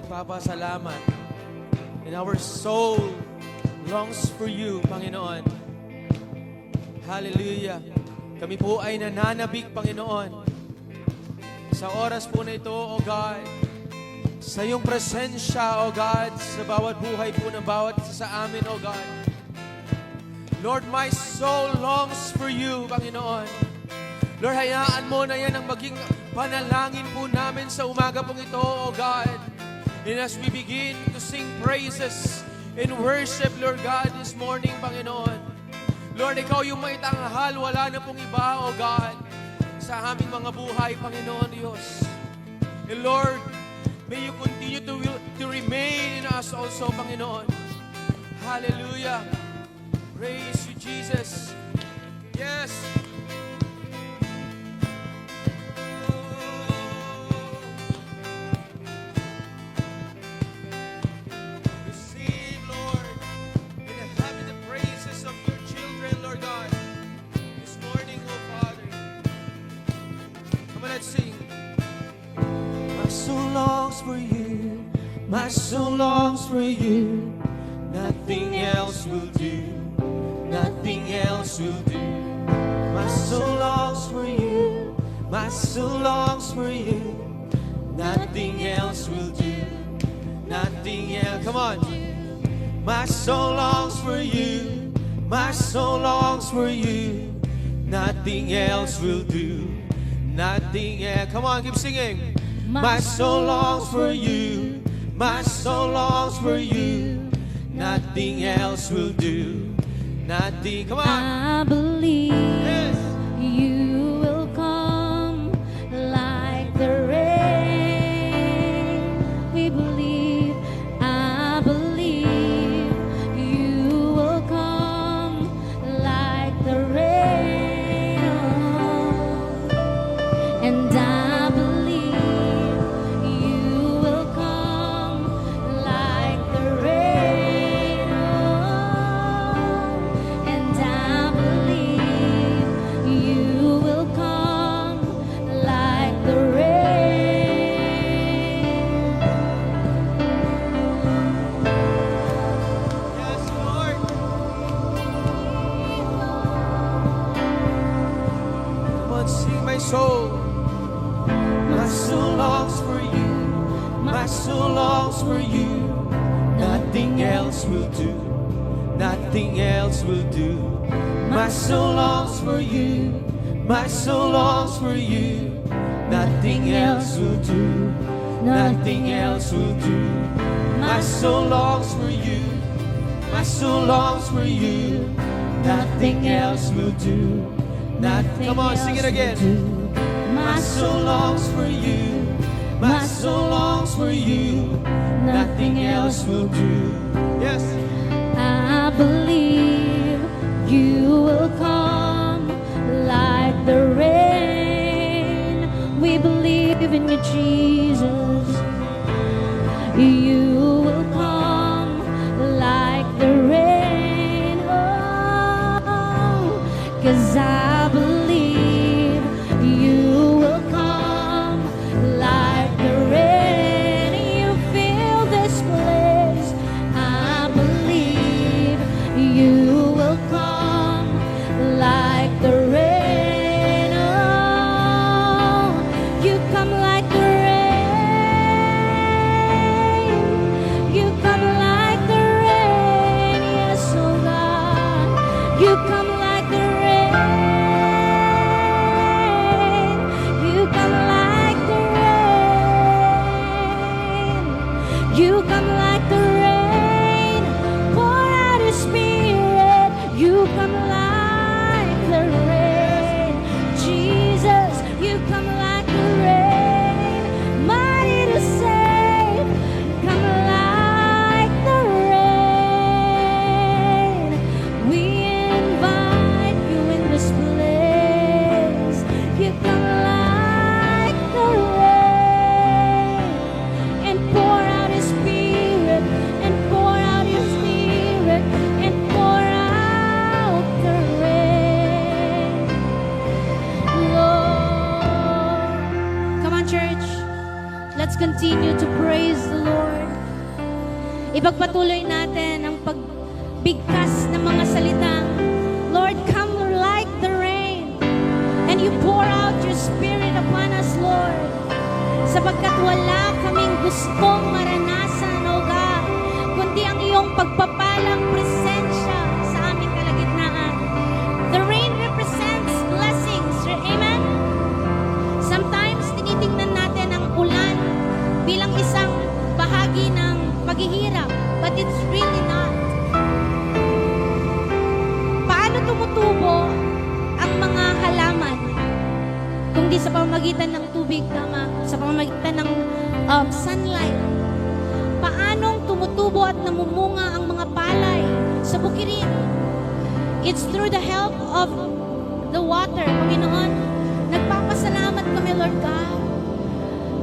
nagpapasalamat. And our soul longs for you, Panginoon. Hallelujah. Kami po ay nananabik, Panginoon. Sa oras po na ito, O God, sa iyong presensya, O God, sa bawat buhay po ng bawat isa sa amin, O God. Lord, my soul longs for you, Panginoon. Lord, hayaan mo na yan ang maging panalangin po namin sa umaga pong ito, O God. And as we begin to sing praises and worship, Lord God, this morning, Panginoon. Lord, Ikaw yung may tanghal, wala na pong iba, O God, sa aming mga buhay, Panginoon Diyos. And Lord, may you continue to remain in us also, Panginoon. Hallelujah. Praise you, Jesus. Yes. Receive, Lord, in the heaven the praises of your children, Lord God. This morning, oh Father. Come on, let's sing. My soul longs for you. My soul longs for you. Nothing else will do. Nothing else will do. My soul longs for you. My soul longs for you. Nothing else will do. Nothing else. Come on. My soul longs for you. My soul longs for you. Nothing else will do. Nothing else. Come on, keep singing. My soul longs for you. My soul longs for you. Nothing else will do. Nothing. Come on. I believe Yes. you will come like the rain. We believe, I believe you will come like the rain. And I believe you will come like the rain. And I believe you will come like the rain. Yes, Lord. Come on, sing my soul. My soul longs for you. My soul longs for you. Nothing else will do. Nothing else will do. My soul longs for you. My soul longs for you. Nothing else will do. Nothing else will do. My soul longs for you. My soul longs for you. Nothing else will do. Nothing. Come on, sing it again. My soul longs for you. My soul longs for you. Nothing else will do. Yes. I believe you will come like the rain. We believe in you, Jesus. You will come like the rain. Oh, 'cause I believe you will come like the rain. You fill this place. I believe you will come like the rain. Oh, you come like the rain. You come like the rain. Yes, oh God. You come like the rain. You come like the rain. You come like the rain. Pour out your spirit. You come like the rain. Jesus, you come like the rain. Mighty to save. Come like the rain. We invite you in this place. You come like the rain. And pour out your spirit. And pour out your spirit. And pour out the rain. Lord. Come on, church. Let's continue to praise the Lord. Ipagpatuloy natin ang pagbigkas ng mga salitang, Lord, come like the rain, and you pour out your Spirit upon us, Lord, sapagkat wala kaming gustong maranasan, O God, kundi ang iyong pagpapalang presensya sa aming kalagitnaan. The rain represents blessings, amen? Sometimes, tinitingnan natin ang ulan bilang isang bahagi ng paghihirap, but it's really not. Paano tumutubo ang mga halaman kung di sa pamamagitan ng tubig, tama? Sa pamamagitan ng sunlight. Paanong tumutubo at namumunga ang mga palay sa bukirin? It's through the help of the water, Panginoon. Nagpapasalamat kami, Lord God,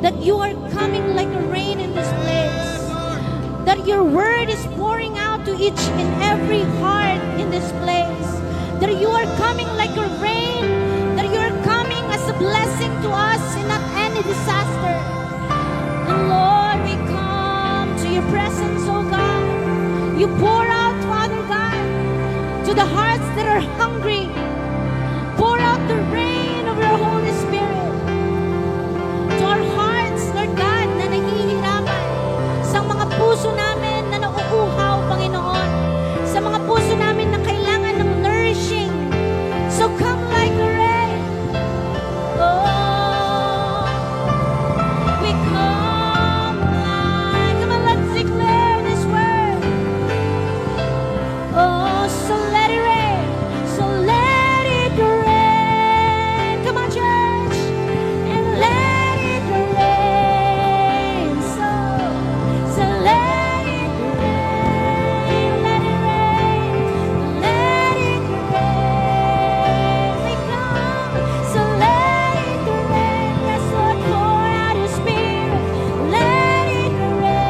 that you are coming like a rain in this place. That your word is pouring out to each and every heart in this place. That you are coming like a rain. That you are coming as a blessing to us and not any disaster. And Lord, we come to your presence, oh God. You pour out, Father God, to the hearts that are hungry. Pour out the rain of your Holy Spirit to our hearts, Lord God, na nahihirapan, sa mga puso namin na nauuhaw, Panginoon, sa mga puso namin na kailangan ng nourishing. So come like a rain. Oh, we come like, come on, let's declare this word. Oh, so let it rain, so let it rain. Come on, church, and let it rain. So let it rain, let it rain, let it rain. We come, so let it rain. Yes, Lord, pour out your Spirit. Let it rain.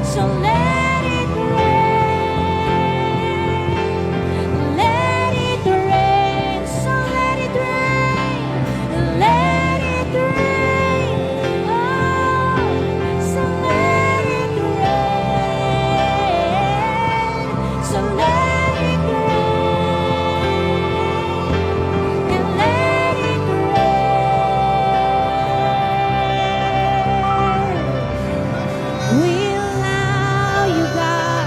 So let it rain. Let it rain. So let it rain. Let it rain. Oh, so let it rain. So let it rain. And let it rain. We allow you, God,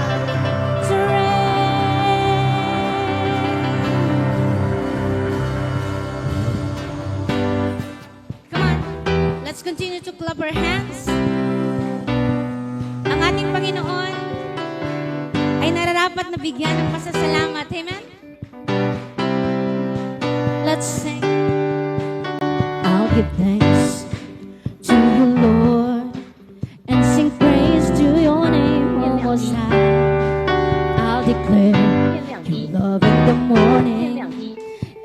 to rain. Come on, let's continue to clap our hands. Ang ating Panginoon ay nararapat na bigyan ng pasasalamat. Amen? Let's sing. I'll give thanks to you, Lord, and sing praise to your name, O Most High. I'll declare your love in the morning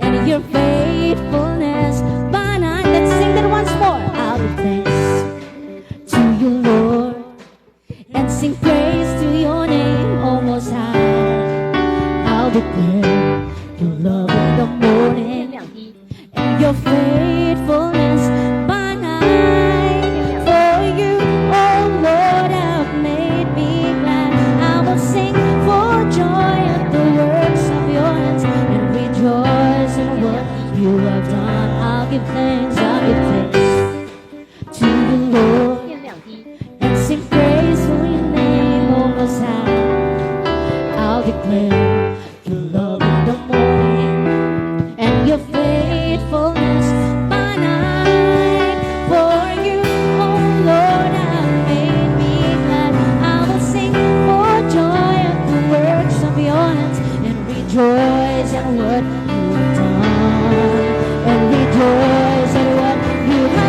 and your faithfulness by night. Let's sing that once more. I'll give thanks to you, Lord, and sing praise to your name, O Most High. I'll declare your love in the morning and your faithfulness by night. For you, oh Lord, have made me glad. I will sing for joy at the works of your hands and rejoice in what you have done. I'll give thanks to the Lord and sing praise for your name, O Most High. I'll declare your love in the morning and your faithfulness by night. For you, oh Lord, have made me glad. I will sing for joy at the works of your hands and rejoice at what you have done. And rejoice at what you have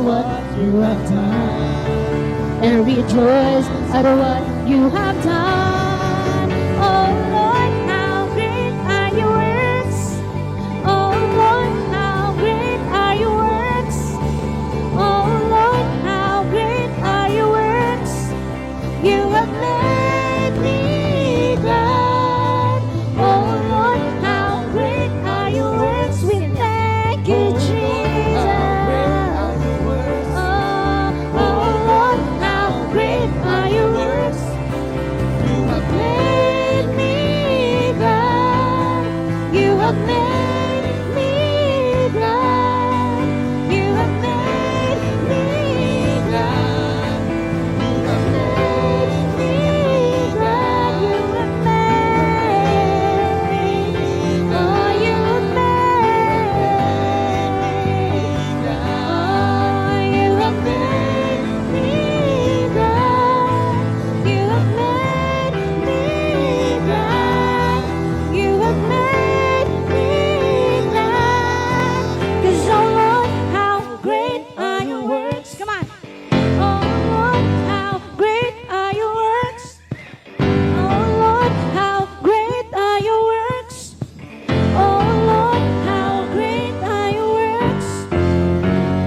what you have done, and rejoice at what you have done. Oh Lord, how great are your works. Oh Lord, how great are your works. Oh Lord, how great are your works. You have made me glad. Oh Lord, how great are your works. We thank you, Jesus. Oh Lord, how great are your works. You have made me glad. You have made me glad. You have made me glad. You have made me glad. You have made me. Oh, you have made me glad. Oh, you have made me glad. You have made me glad. You have made me glad. 'Cause oh Lord, how great are your works. Come on. Oh Lord, how great are your works. Oh Lord, how great are your works. Oh Lord, how great are your works.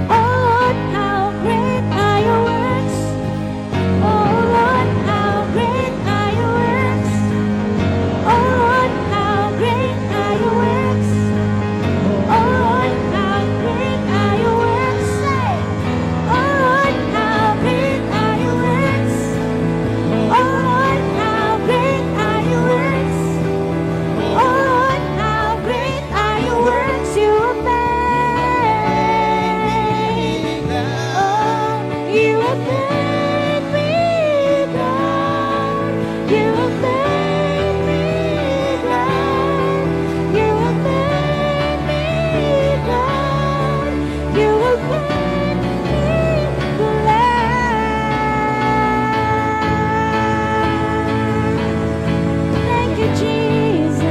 Oh Lord, how great are your works. Oh Lord, how great are your works. Oh Lord, how great are your works. Oh Lord, how great are your works. Say, oh Lord, how great are your works. Oh Lord, how great are your works. Oh Lord, how great are your works. You have made. Oh, you have made me glad. You have made me glad. You have made me glad. You have made me glad. Thank you, Jesus.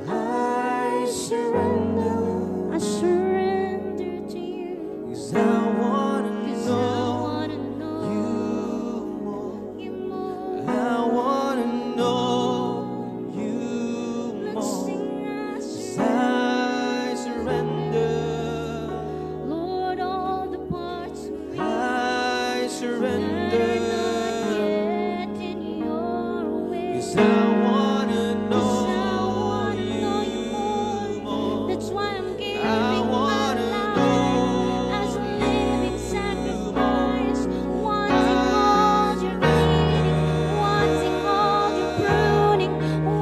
I surrender. I surrender to you. 'Cause I wanna 'Cause I know wanna know you more. you more. I wanna know you Let's more. sing, I 'Cause surrender. I surrender. Lord, all the parts of me I that surrender. are not yet in your will. 'Cause I wanna know you more. That's why I'm giving I my wanna life know as a you living more. sacrifice, wanting all your cleaning, wanting all your pruning,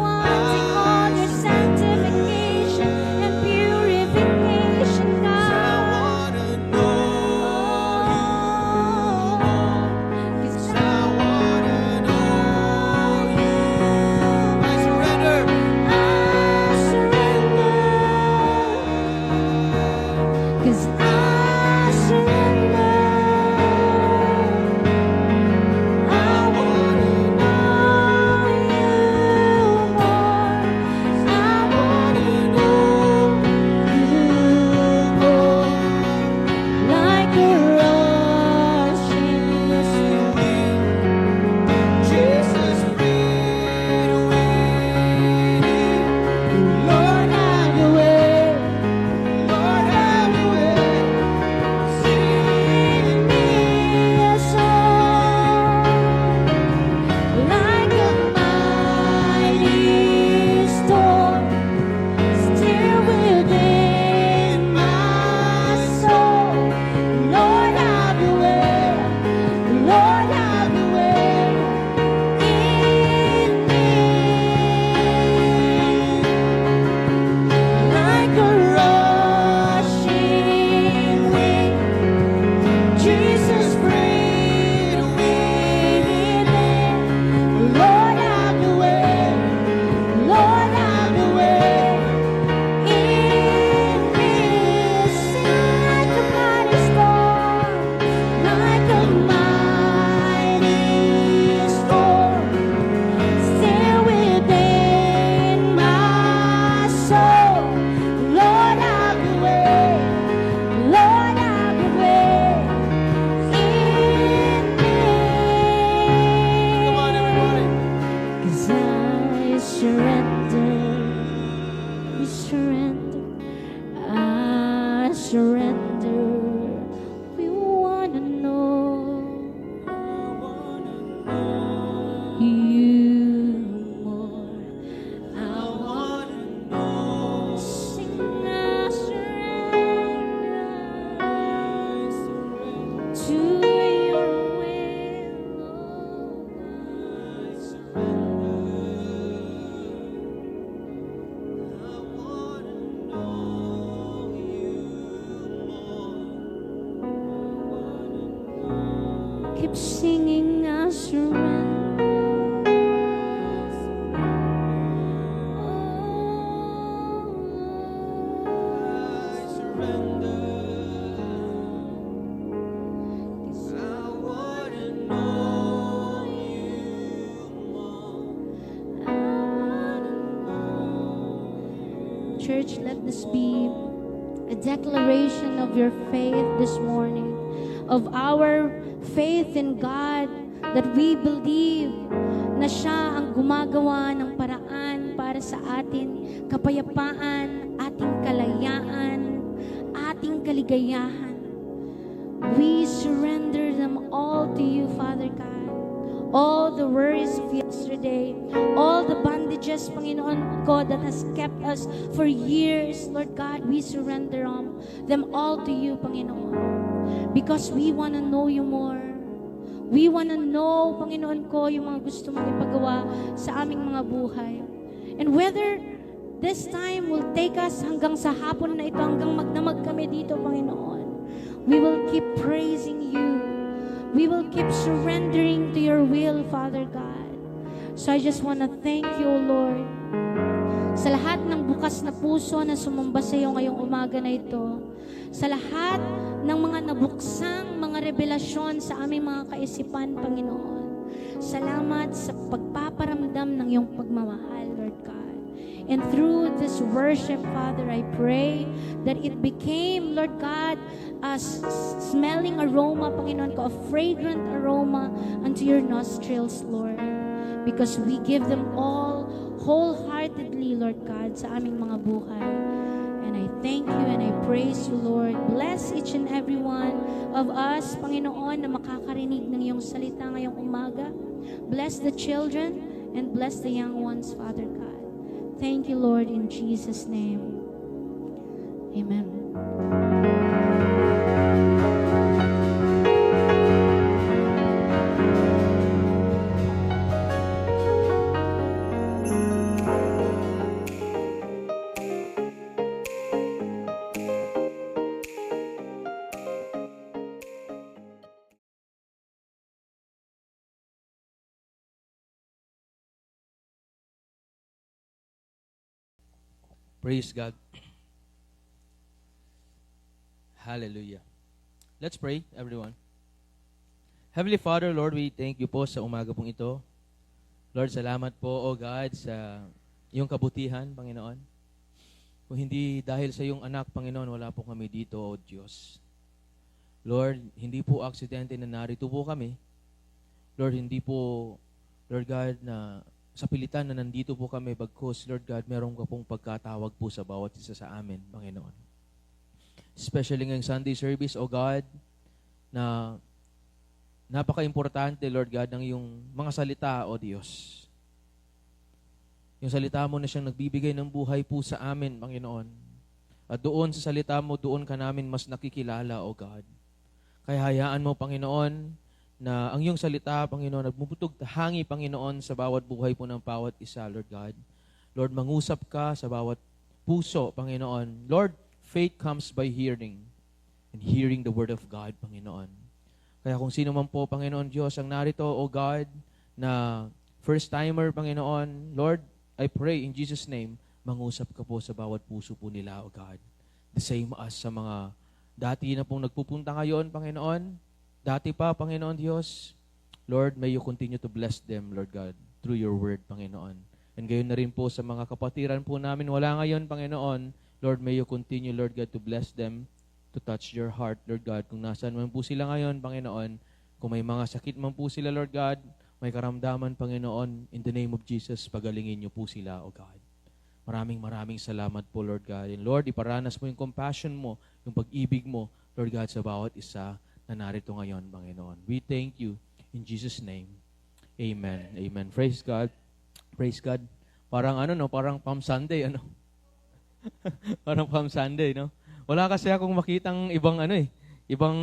wanting all your sanctification and purification, 'Cause I God. wanna know you more. 'Cause 'Cause I wanna know you Keep singing, I surrender. Church, let this be a declaration of your faith this morning, of our faith in God, that we believe na siya ang gumagawa ng paraan para sa atin, kapayapaan, ating kalayaan, ating kaligayahan. We surrender them all to you, Father God. All the worries of yesterday, all the bondages, Panginoon ko, that has kept us for years, Lord God, we surrender them all to you, Panginoon. Because we want to know you more. We want to know, Panginoon ko, yung mga gusto mong ipagawa sa aming mga buhay. And whether this time will take us hanggang sa hapon na ito, hanggang magdamag kami dito, Panginoon, we will keep praising you. We will keep surrendering to your will, Father God. So I just want to thank you, Lord, sa lahat ng bukas na puso na sumamba sa iyo ngayong umaga na ito, sa lahat ng mga nabuksang mga revelasyon sa aming mga kaisipan, Panginoon. Salamat sa pagpaparamdam ng iyong pagmamahal, Lord God. And through this worship, Father, I pray that it became, Lord God, a smelling aroma, Panginoon ko, a fragrant aroma unto your nostrils, Lord. Because we give them all wholeheartedly, Lord God, sa aming mga buhay. And I thank you and I praise you, Lord. Bless each and every one of us, Panginoon, na makakarinig ng iyong salita ngayong umaga. Bless the children and bless the young ones, Father God. Thank you, Lord, in Jesus' name. Amen. Praise God. Hallelujah. Let's pray, everyone. Heavenly Father, Lord, we thank you po sa umaga pong ito. Lord, salamat po, O God, sa iyong kabutihan, Panginoon. Kung hindi dahil sa iyong anak, Panginoon, wala po kami dito, O Diyos. Lord, hindi po aksidente na narito po kami. Lord, hindi po, Lord God, na sa pilitan na nandito po kami, bagkus, Lord God, meron ka pong pagkatawag po sa bawat isa sa amin, Panginoon. Especially ngayong Sunday service, O God, na napaka-importante, Lord God, ng iyong mga salita, O Diyos. Yung salita mo na siyang nagbibigay ng buhay po sa amin, Panginoon. At doon sa salita mo, doon ka namin mas nakikilala, O God. Kaya hayaan mo, Panginoon, na ang iyong salita, Panginoon, nagmumutog hangi, Panginoon, sa bawat buhay po ng bawat isa, Lord God. Lord, mangusap ka sa bawat puso, Panginoon. Lord, faith comes by hearing, and hearing the word of God, Panginoon. Kaya kung sino man po, Panginoon Diyos, ang narito, O God, na first-timer, Panginoon, Lord, I pray in Jesus' name, mangusap ka po sa bawat puso po nila, O God. The same as sa mga dati na pong nagpupunta ngayon, Panginoon. Dati pa, Panginoon Diyos, Lord, may you continue to bless them, Lord God, through your word, Panginoon. And gayon na rin po sa mga kapatiran po namin, wala ngayon, Panginoon, Lord, may you continue, Lord God, to bless them, to touch your heart, Lord God. Kung nasaan man po sila ngayon, Panginoon, kung may mga sakit man po sila, Lord God, may karamdaman, Panginoon, in the name of Jesus, pagalingin niyo po sila, O God. Maraming salamat po, Lord God. And Lord, iparanas mo yung compassion mo, yung pag-ibig mo, Lord God, sa bawat isa na narito ngayon, Panginoon. We thank you in Jesus' name. Amen. Amen. Praise God. Praise God. Parang parang Palm Sunday, parang Palm Sunday, no? Wala kasi akong makitang ibang ibang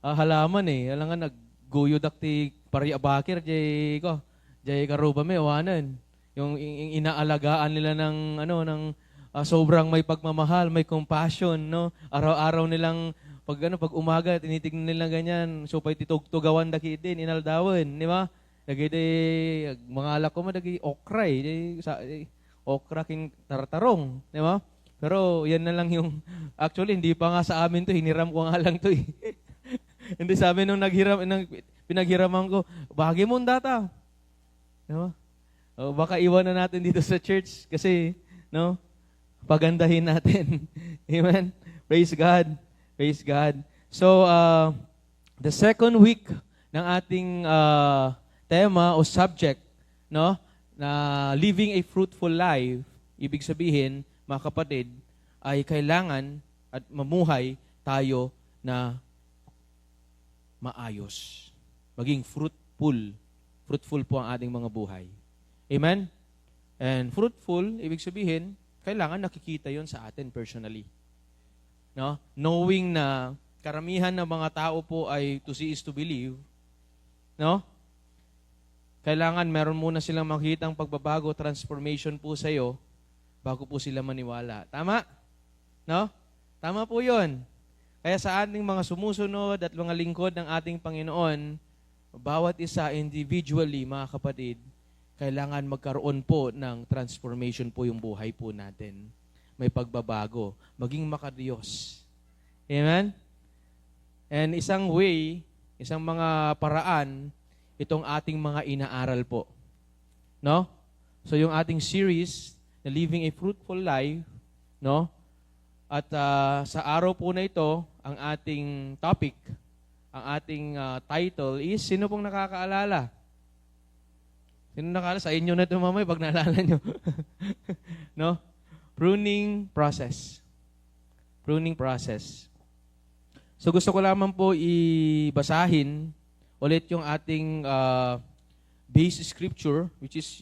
halaman eh. Alam nga nagguyo dakti pari abakir jay ko. Jay Karuba may awanan. Yung inaalagaan nila ng sobrang may pagmamahal, may compassion, no? Araw-araw nilang pag umaga tinitingnan nila ganyan, so pay titugawan daki din inaldawan, di ba? Dagiti mga alak ko dagi okra okra king tartarong, di ba? Pero yan na lang yung actually hindi pa nga sa amin to, hiniram ko nga lang to eh. Hindi sa amin nung pinaghiraman ko, bahagi mo data. No? O, baka iwan na natin dito sa church kasi no, pagandahin natin. Amen. Praise God. Praise God. So, the second week ng ating tema o subject, no, na living a fruitful life, ibig sabihin, mga kapatid, ay kailangan at mamuhay tayo na maayos. Maging fruitful. Fruitful po ang ating mga buhay. Amen? And fruitful, ibig sabihin, kailangan nakikita yon sa atin personally. No? Knowing na karamihan ng mga tao po ay to see is to believe, no? Kailangan meron muna silang makitang pagbabago, transformation po sa iyo bago po sila maniwala. Tama? No? Tama po yon. Kaya sa ating mga sumusunod at mga lingkod ng ating Panginoon, bawat isa individually, mga kapatid, kailangan magkaroon po ng transformation po yung buhay po natin. May pagbabago, maging makadiyos. Amen? And isang way, isang mga paraan, itong ating mga inaaral po. No? So yung ating series, na Living a Fruitful Life, no? At sa araw po na ito, ang ating topic, ang ating title is, sino pong nakakaalala? Sino nakakaalala? Sa inyo na ito mamay pag naalala nyo. No? Pruning process. Pruning process. So gusto ko lamang po ibasahin ulit yung ating base scripture, which is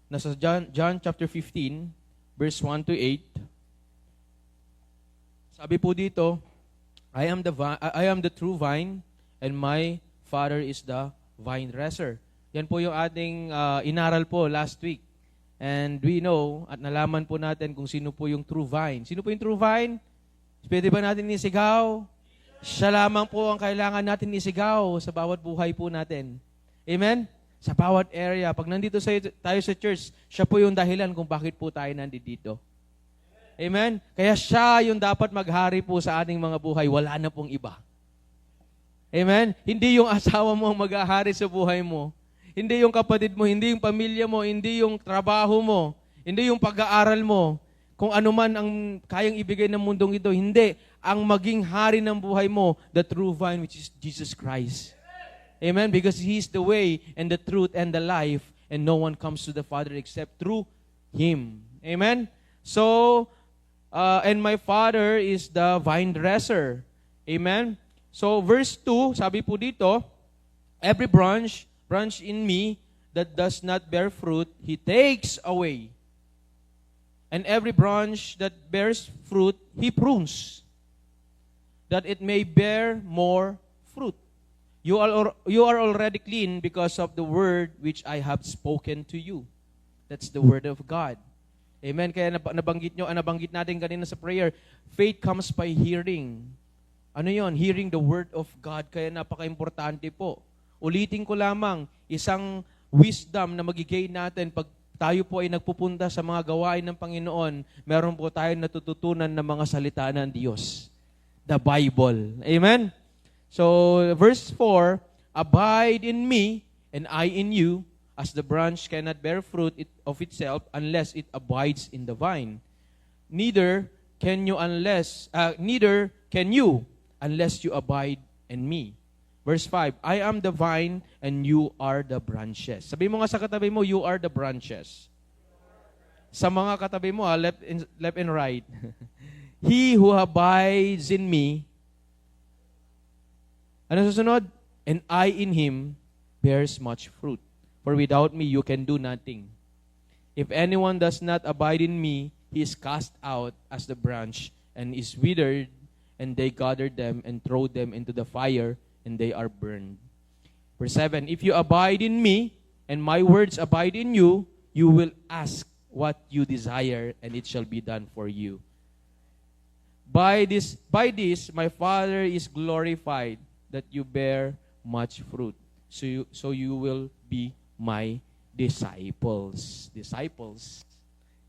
nasa John chapter 15, verse 1 to 8. Sabi po dito, I am the true vine, and my Father is the vine dresser. Yan po yung ating inaral po last week. And we know, at nalaman po natin kung sino po yung true vine. Sino po yung true vine? Pwede ba natin isigaw? Siya lamang po ang kailangan natin isigaw sa bawat buhay po natin. Amen? Sa bawat area. Pag nandito tayo sa church, siya po yung dahilan kung bakit po tayo nandito. Amen? Kaya siya yung dapat maghari po sa ating mga buhay. Wala na pong iba. Amen? Hindi yung asawa mo ang maghahari sa buhay mo. Hindi yung kapatid mo, hindi yung pamilya mo, hindi yung trabaho mo, hindi yung pag-aaral mo. Kung ano man ang kayang ibigay ng mundong ito, hindi. Ang maging hari ng buhay mo, the true vine, which is Jesus Christ. Amen? Because He is the way and the truth and the life, and no one comes to the Father except through Him. Amen? So, and my Father is the vine dresser. Amen? So, verse 2, sabi po dito, every branch in me that does not bear fruit, He takes away. And every branch that bears fruit, He prunes, that it may bear more fruit. You are already clean because of the word which I have spoken to you. That's the word of God. Amen. Kaya nabanggit natin kanina sa prayer, faith comes by hearing. Ano yon? Hearing the word of God. Kaya napaka-importante po. Ulitin ko lamang, isang wisdom na magigay natin pag tayo po ay nagpupunta sa mga gawain ng Panginoon, meron po tayong natututunan ng mga salita ng Diyos. The Bible. Amen? So, verse 4, abide in me, and I in you, as the branch cannot bear fruit of itself unless it abides in the vine. Neither can you unless you abide in me. Verse 5, I am the vine and you are the branches. Sabi mo nga sa katabi mo, you are the branches. Sa mga katabi mo, left and right. He who abides in me, ano susunod? And I in him bears much fruit. For without me, you can do nothing. If anyone does not abide in me, he is cast out as the branch and is withered, and they gather them and throw them into the fire, and they are burned. Verse 7, if you abide in me, and my words abide in you, you will ask what you desire, and it shall be done for you. By this, my Father is glorified, that you bear much fruit. So you will be my disciples. Disciples.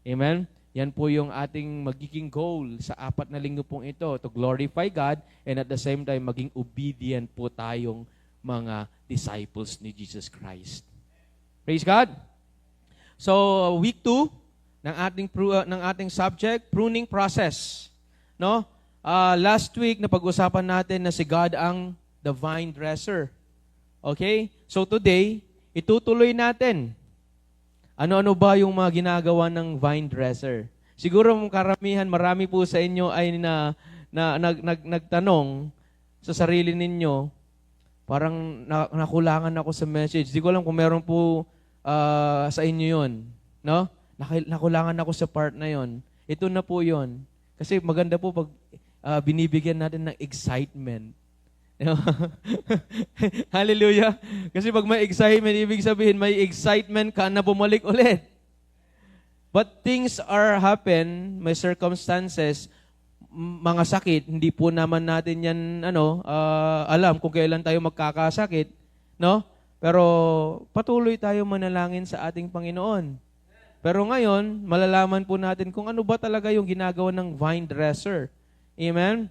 Amen? Yan po yung ating magiging goal sa 4 na linggo pong ito, to glorify God, and at the same time, maging obedient po tayong mga disciples ni Jesus Christ. Praise God! So, week 2 ng ating subject, pruning process. No? Last week, napag-usapan natin na si God ang the vine dresser. Okay? So today, itutuloy natin. Ano-ano ba yung mga ginagawa ng vine dresser? Siguro karamihan, marami po sa inyo ay nagtanong sa sarili ninyo, parang nakulangan ako sa message. Di ko alam kung meron po sa inyo yun. No? Nakulangan ako sa part na yon. Ito na po yon. Kasi maganda po pag binibigyan natin ng excitement. Hallelujah. Kasi pag may excitement, ibig sabihin may excitement ka na bumalik ulit. But things happen, may circumstances, mga sakit, hindi po naman natin yan alam kung kailan tayo magkakasakit, no? Pero patuloy tayo manalangin sa ating Panginoon. Pero ngayon, malalaman po natin kung ano ba talaga yung ginagawa ng vine dresser. Amen?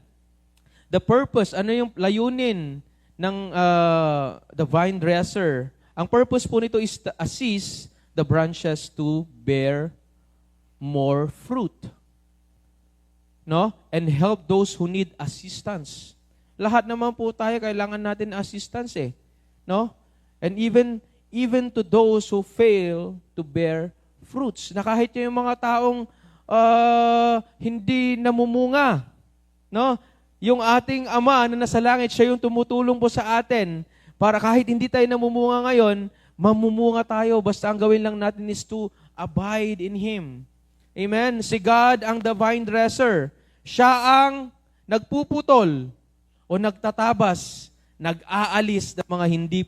The purpose, ano yung layunin ng the vine dresser? Ang purpose po nito is to assist the branches to bear more fruit. No? And help those who need assistance. Lahat naman po tayo kailangan natin assistance eh. No? And even to those who fail to bear fruits. Na kahit yung mga taong hindi namumunga. No? Yung ating Ama na nasa langit, siya yung tumutulong po sa atin para kahit hindi tayo namumunga ngayon, mamumunga tayo. Basta ang gawin lang natin is to abide in Him. Amen? Si God ang divine dresser. Siya ang nagpuputol o nagtatabas, nag-aalis ng mga hindi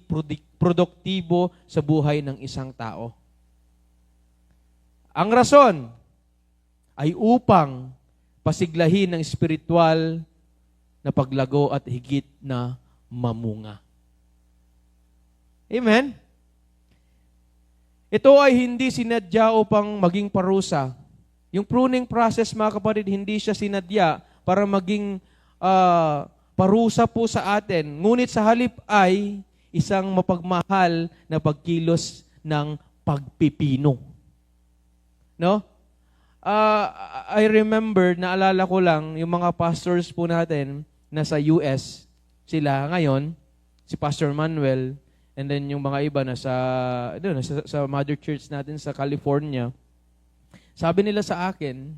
produktibo sa buhay ng isang tao. Ang rason ay upang pasiglahin ng spiritual na paglago at higit na mamunga. Amen? Ito ay hindi sinadya upang maging parusa. Yung pruning process, mga kapatid, hindi siya sinadya para maging parusa po sa atin. Ngunit sa halip ay isang mapagmahal na pagkilos ng pagpipino. No? I remember, naalala ko lang, yung mga pastors po natin, nasa US, sila ngayon, si Pastor Manuel, and then yung mga iba sa mother church natin sa California. Sabi nila sa akin,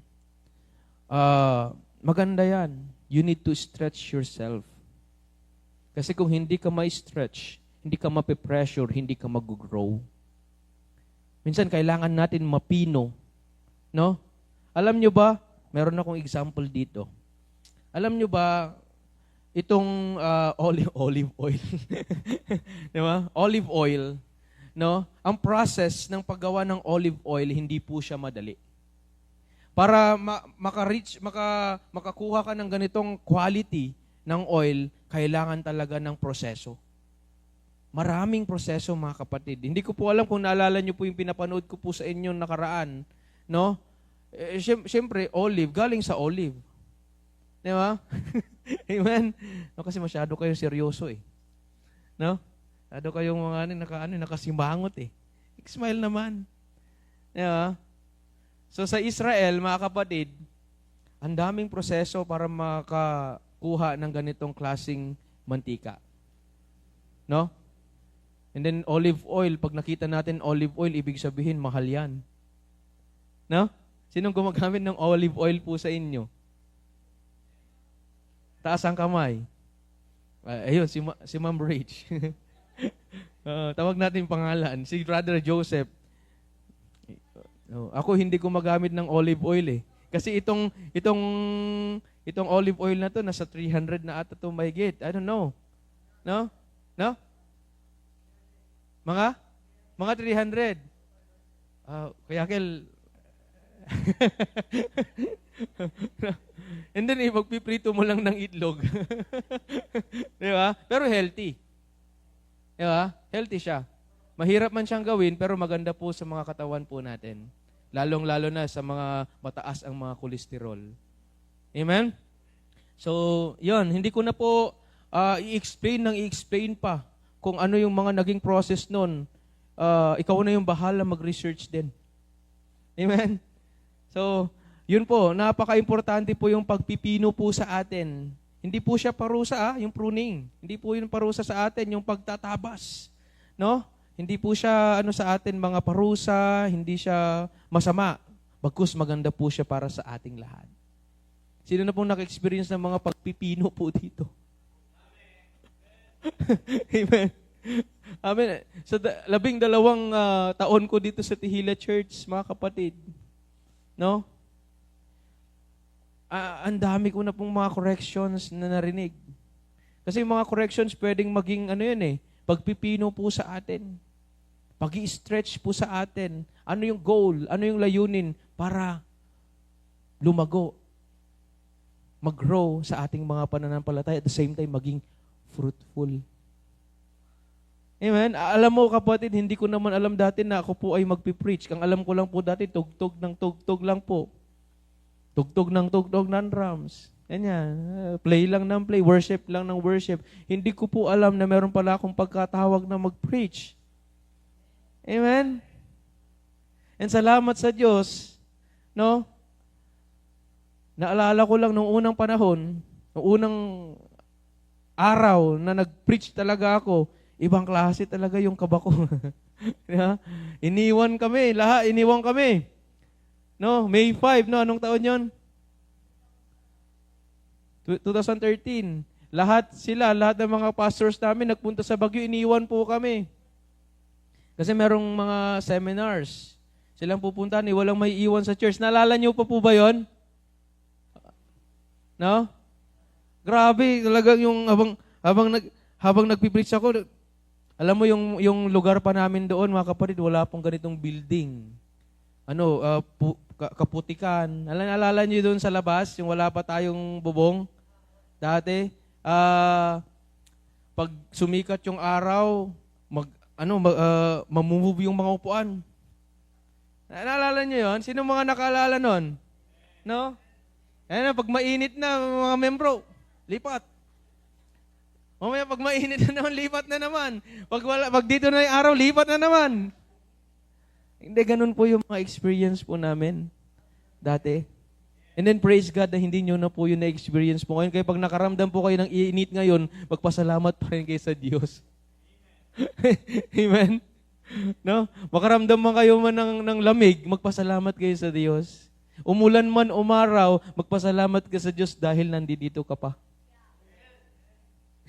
maganda yan. You need to stretch yourself. Kasi kung hindi ka ma-stretch, hindi ka mape-pressure, hindi ka mag-grow. Minsan kailangan natin mapino. No? Alam nyo ba, meron akong example dito. Alam nyo ba, itong olive oil, di ba? Olive oil, no? Ang process ng paggawa ng olive oil, hindi po siya madali. Para makakuha ka ng ganitong quality ng oil, kailangan talaga ng proseso. Maraming proseso, mga kapatid. Hindi ko po alam kung naalala nyo po yung pinapanood ko po sa inyo nakaraan, no? Siyempre, olive, galing sa olive. Di ba? Amen? No, kasi masyado kayong seryoso eh. No? Masyado kayong mga nakasimangot eh. Smile naman. Di ba? So sa Israel, mga kapatid, ang daming proseso para makakuha ng ganitong klaseng mantika. No? And then olive oil, pag nakita natin olive oil, ibig sabihin, mahal yan. No? Sinong gumagamit ng olive oil po sa inyo? Taas ang kamay. Ayun, si Ma'am Rach. Tawag natin pangalan. Si Brother Joseph. Ako hindi ko magamit ng olive oil eh. Kasi itong olive oil na to, nasa 300 na ata to mahigit. I don't know. No? No? Mga? Mga 300. Kaya Kel, and then magpiprito mo lang ng itlog. Di ba? Pero healthy. Di ba? Healthy siya. Mahirap man siyang gawin, pero maganda po sa mga katawan po natin. Lalong-lalo na sa mga mataas ang mga kolesterol. Amen? So, yon, hindi ko na po i-explain pa kung ano yung mga naging process nun. Ikaw na yung bahala mag-research din. Amen? So, yun po, napaka-importante po yung pagpipino po sa atin. Hindi po siya parusa, yung pruning. Hindi po yun parusa sa atin, yung pagtatabas. No? Hindi po siya sa atin mga parusa, hindi siya masama. Bagkus maganda po siya para sa ating lahat. Sino na pong naka-experience ng mga pagpipino po dito? Amen. Amen. Sa 12 taon ko dito sa Tihila Church, mga kapatid, no? Ang dami ko na pong mga corrections na narinig. Kasi yung mga corrections pwedeng maging pagpipino po sa atin. Pag-i-stretch po sa atin. Ano yung goal? Ano yung layunin para lumago, mag-grow sa ating mga pananampalataya at the same time maging fruitful. Amen? Alam mo kapatid, hindi ko naman alam dati na ako po ay magpipreach. Ang alam ko lang po dati, tugtog ng tugtog lang po. Tugtog ng drums. Ganyan. Play lang ng play. Worship lang ng worship. Hindi ko po alam na meron pala akong pagkatawag na mag-preach. Amen? And salamat sa Diyos, no? Naalala ko lang nung unang panahon, nung unang araw na nag-preach talaga ako, ibang klase talaga yung kaba ko. Iniwan kami, iniwan kami. No, May 5, no? Anong taon yon? 2013. Lahat ng mga pastors namin nagpunta sa Baguio, iniwan po kami. Kasi merong mga seminars. Silang pupunta ni walang may iwan sa church. Naalala niyo pa po ba yon? No? Grabe, talagang yung habang nagpipreach ako, alam mo yung lugar pa namin doon, mga kapatid, wala pong ganitong building. Kaputikan. Alala niyo doon sa labas, yung wala pa tayong bubong dati. Pag sumikat yung araw, mamumove yung mga upuan. Naalala niyo yon? Sino mga nakaalala nun? No? Pag mainit na, mga membro, lipat. Mamaya pag mainit na naman, lipat na naman. Pag dito na yung araw, lipat na naman. Hindi, ganun po yung mga experience po namin dati. And then praise God na hindi nyo na po yun na-experience po ngayon. Kaya pag nakaramdam po kayo ng init ngayon, magpasalamat pa rin kayo sa Diyos. Amen? No? Makaramdam man kayo ng lamig, magpasalamat kayo sa Diyos. Umulan man, umaraw, magpasalamat ka sa Diyos dahil nandito ka pa.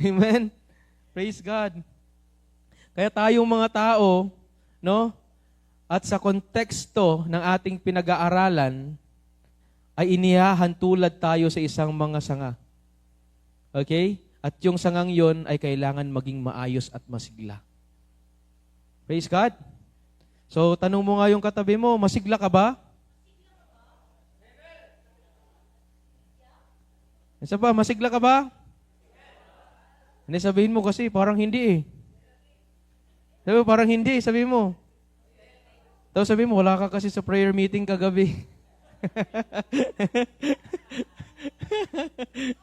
Amen? Praise God. Kaya tayong mga tao, no? At sa konteksto ng ating pinag-aaralan, ay inihahan tulad tayo sa isang mga sanga. Okay? At yung sangang yon ay kailangan maging maayos at masigla. Praise God. So, tanong mo nga yung katabi mo, masigla ka ba? Isa pa, masigla ka ba? Hindi, sabihin mo kasi, parang hindi eh. Sabi mo, parang hindi, sabihin mo. Tapos sabihin mo, wala ka kasi sa prayer meeting kagabi.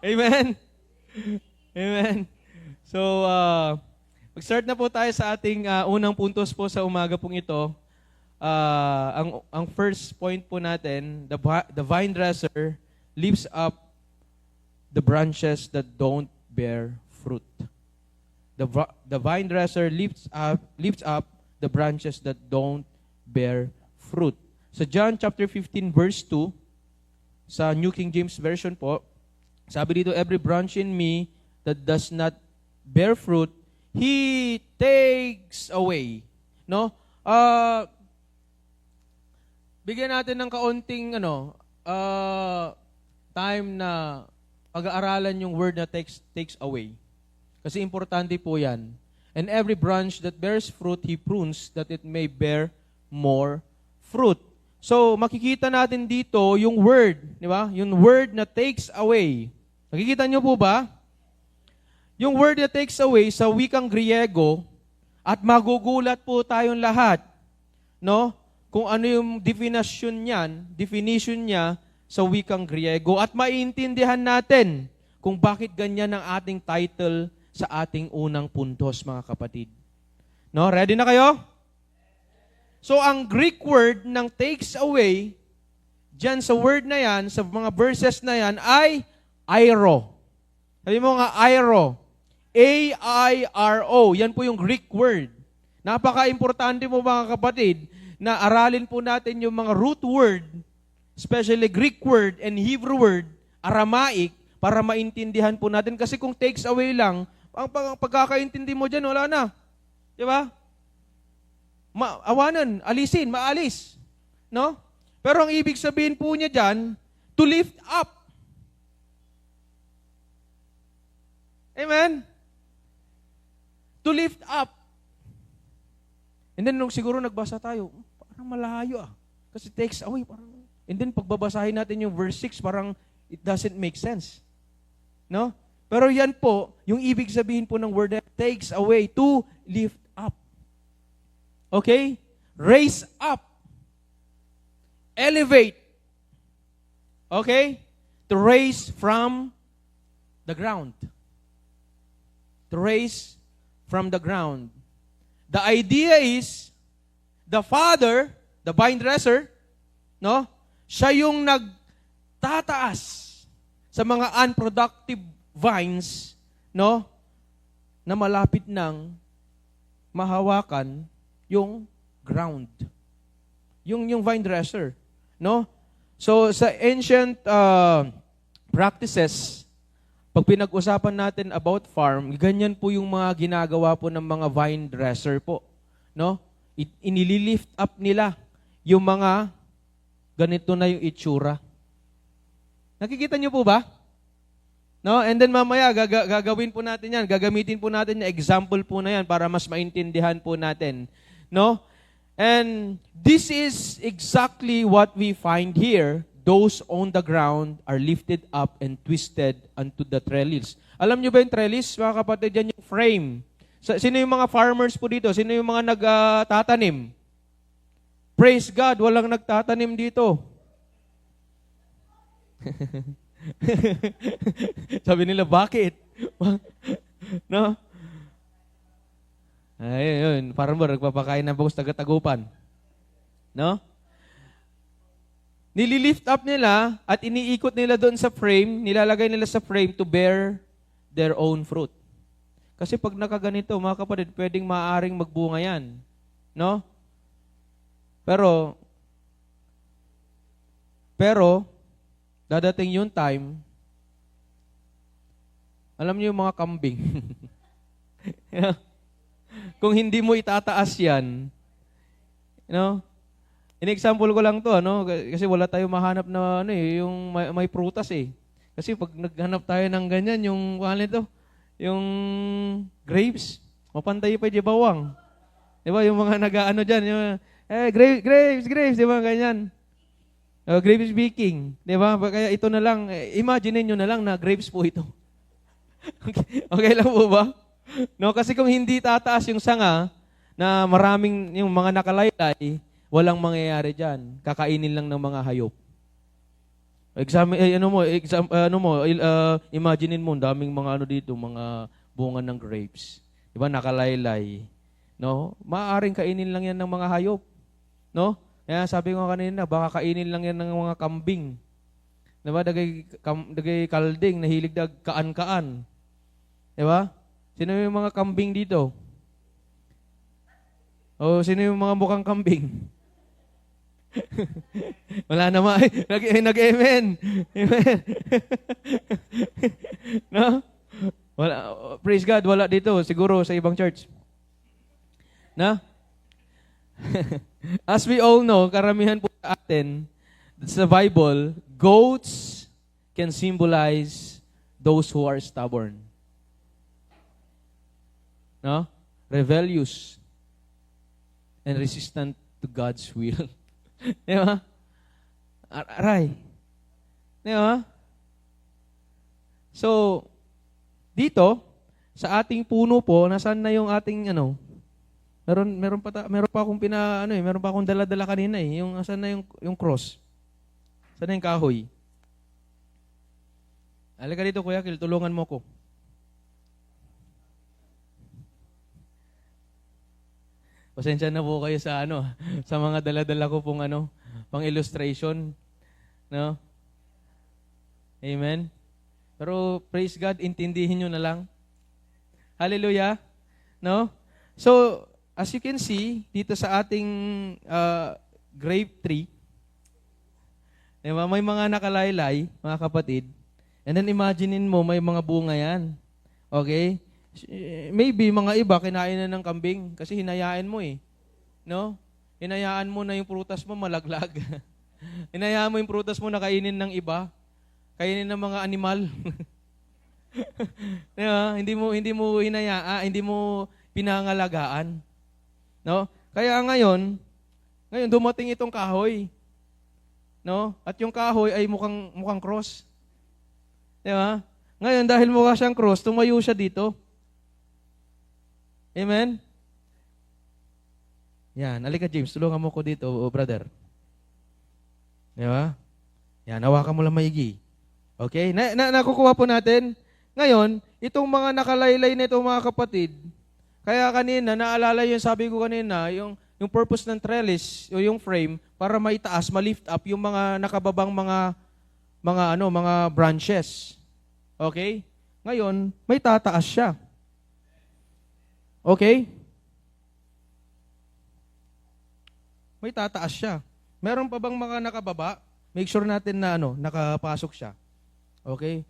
Amen? Amen. So, mag-start na po tayo sa ating unang puntos po sa umaga pong ito. Ang first point po natin, the vine dresser lifts up the branches that don't bear fruit. The vine dresser lifts up the branches that don't bear fruit. Sa John chapter 15 verse 2, sa New King James Version po, sabi dito, every branch in me that does not bear fruit, He takes away. No? Bigyan natin ng kaunting time na pag-aaralan yung word na takes away. Kasi importante po yan. And every branch that bears fruit, He prunes that it may bear more fruit. So, makikita natin dito yung word, di ba? Yung word na takes away. Nakikita niyo po ba? Yung word na takes away sa wikang Griego, at magugulat po tayong lahat, no? Kung ano yung definition niya sa wikang Griego, at maiintindihan natin kung bakit ganyan ang ating title sa ating unang puntos, mga kapatid. No? Ready na kayo? So, ang Greek word ng takes away, dyan sa word na yan, sa mga verses na yan, ay airo. Sabi mo nga, airo. A-I-R-O. Yan po yung Greek word. Napaka-importante po, mga kapatid, na aralin po natin yung mga root word, especially Greek word and Hebrew word, Aramaic, para maintindihan po natin. Kasi kung takes away lang, ang pagkakaintindi mo dyan, wala na. Di ba? Awanan, alisin, maalis. No? Pero ang ibig sabihin po niya dyan, to lift up. Amen? To lift up. And then, nung siguro nagbasa tayo, parang malayo Kasi takes away, parang. And then, pagbabasahin natin yung verse 6, parang it doesn't make sense. No? Pero yan po, yung ibig sabihin po ng word that takes away, to lift up. Okay? Raise up. Elevate. Okay? To raise from the ground. To raise from the ground. The idea is, the Father, the vine dresser, no? Siya yung nagtataas sa mga unproductive vines, no? Na malapit nang mahawakan yung ground. Yung vine dresser, no? So sa ancient practices, pag pinag-usapan natin about farm, ganyan po yung mga ginagawa po ng mga vine dresser po, no? Inililift up nila yung mga ganito na yung itsura. Nakikita niyo po ba? No? And then mamaya, gagawin po natin yan. Gagamitin po natin yung example po na yan para mas maintindihan po natin. No? And this is exactly what we find here. Those on the ground are lifted up and twisted unto the trellis. Alam niyo ba yung trellis, mga kapatid? Yan yung frame. Sino yung mga farmers po dito? Sino yung mga nagtatanim? Praise God, walang nagtatanim dito. Sabi nila, bakit? No? Ayun, parang ba, nagpapakain ng bagos taga-tagupan. No? Nililift up nila at iniikot nila doon sa frame, nilalagay nila sa frame to bear their own fruit. Kasi pag nakaganito, mga kapatid, pwedeng maaaring magbunga yan. No? Pero, dadating yung time, alam niyo yung mga kambing. Kung hindi mo itataas yan, in-example ko lang to, kasi wala tayong mahanap na yung may prutas eh. Kasi pag naghanap tayo ng ganyan, yung grapes, mapantay pa yung bawang. Di ba? Yung mga nag-ano dyan, grapes, di ba? Ganyan. Grapes speaking. Di ba? Kaya ito na lang, imagine nyo na lang na grapes po ito. Okay lang po ba? No, kasi kung hindi tataas yung sanga, na maraming yung mga nakalaylay, walang mangyayari dyan. Kakainin lang ng mga hayop. Imaginein mo, daming mga dito, mga bunga ng grapes. Di ba? Nakalaylay. No? Maaaring kainin lang yan ng mga hayop. No? Kaya sabi ko kanina, baka kainin lang yan ng mga kambing. Di ba? Dagay kalding, nahilig kaan-kaan. Di ba? Sino yung mga kambing dito? O sino yung mga mukhang kambing? Wala naman. Nag-amen. Amen. No? Wala. Praise God, wala dito. Siguro sa ibang church. No? As we all know, karamihan po sa atin, sa Bible, goats can symbolize those who are stubborn. No? rebellious, and resistant to God's will. Di ba? Aray. Di ba? So, dito, sa ating puno po, nasaan na yung ating meron pa akong meron pa akong dala-dala kanina eh. Yung asan na yung cross? Saan na yung kahoy? Halika dito, Kuya Kil, tulungan mo ko. Pasensya na po kayo sa sa mga dala-dala ko pong pang illustration, no? Amen. Pero praise God, intindihin niyo na lang. Hallelujah. No? So, as you can see, dito sa ating grape tree, diba, may mga nakalaylay, mga kapatid. And then imaginein mo, may mga bunga yan. Okay? Maybe mga iba, kinain na ng kambing kasi hinayain mo eh. No? Hinayaan mo na yung prutas mo malaglag. Hinayaan mo yung prutas mo na kainin ng iba. Kainin ng mga animal. Diba? Hindi mo hinayaan, hindi mo pinangalagaan. No? Kaya ngayon dumating itong kahoy. No? At yung kahoy ay mukhang cross. Diba? Ngayon dahil mukha siyang cross, tumayo siya dito. Amen? Yan, alika James, tulungan mo ko dito, brother. Diba? Yan, hawakan mo lang maigi. Okay? Nakukuha po natin. Ngayon, itong mga nakalaylay na itong mga kapatid, kaya kanina, naalala yung sabi ko kanina, yung purpose ng trellis, o yung frame, para maitaas, ma-lift up yung mga nakababang mga branches. Okay? Ngayon, may tataas siya. Okay? May tataas siya. Meron pa bang mga nakababa? Make sure natin na nakapasok siya. Okay?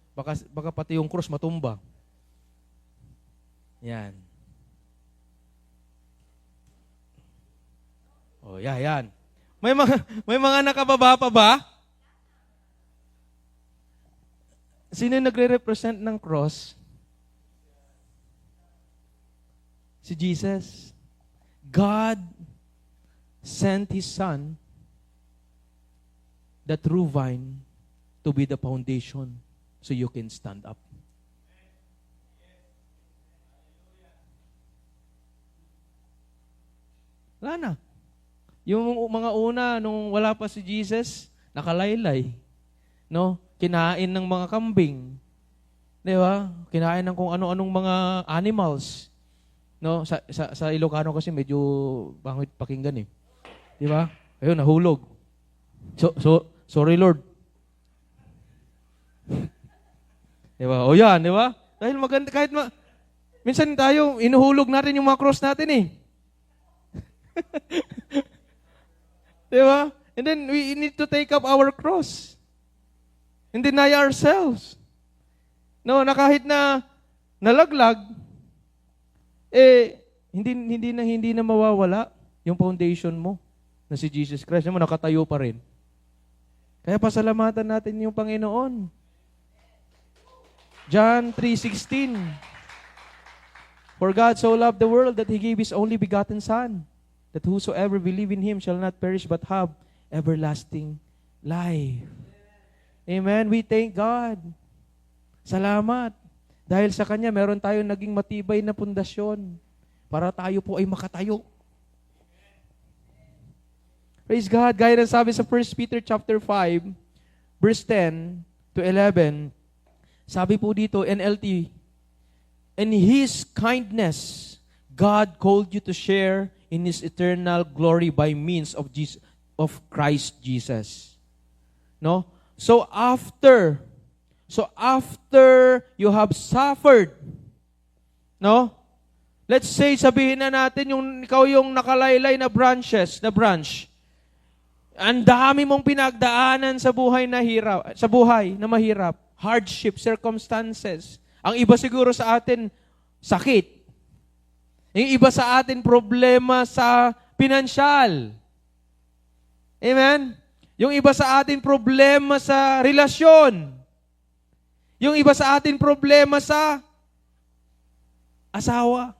Baka pati yung cross matumba. Yan. Oh, yan. May mga nakababa pa ba? Sino nagre-represent ng cross? Si Jesus. God sent His Son, the true vine, to be the foundation so you can stand up. Wala na. Yung mga una, nung wala pa si Jesus, nakalaylay. No? Kinain ng mga kambing. Di ba? Kinain ng kung ano-anong mga animals. No? Sa Ilocano kasi medyo bangit pakinggan eh. Di ba? Ayun, nahulog. Sorry Lord. Di ba? O yan, di ba? Dahil maganda, minsan tayo, inuhulog natin yung mga cross natin eh. Di ba? And then, we need to take up our cross. And deny ourselves. No, na kahit na nalaglag, hindi na mawawala yung foundation mo na si Jesus Christ. Mo nakatayo pa rin. Kaya pasalamatan natin yung Panginoon. John 3:16. For God so loved the world that He gave His only begotten Son, that whosoever believe in Him shall not perish but have everlasting life. Amen. We thank God. Salamat. Dahil sa Kanya, meron tayong naging matibay na pundasyon para tayo po ay makatayo. Praise God. Gaya ng sabi sa 1 Peter chapter 5, verse 10 to 11, sabi po dito, NLT, in His kindness, God called you to share in His eternal glory by means of Christ Jesus. No? So after you have suffered, no? Let's say, sabihin na natin, ikaw yung nakalaylay na branch. Ang dami mong pinagdaanan sa buhay na mahirap. Hardship, circumstances. Ang iba siguro sa atin, sakit. Yung iba sa atin, problema sa pinansyal. Amen? Yung iba sa atin, problema sa relasyon. Yung iba sa atin, problema sa asawa.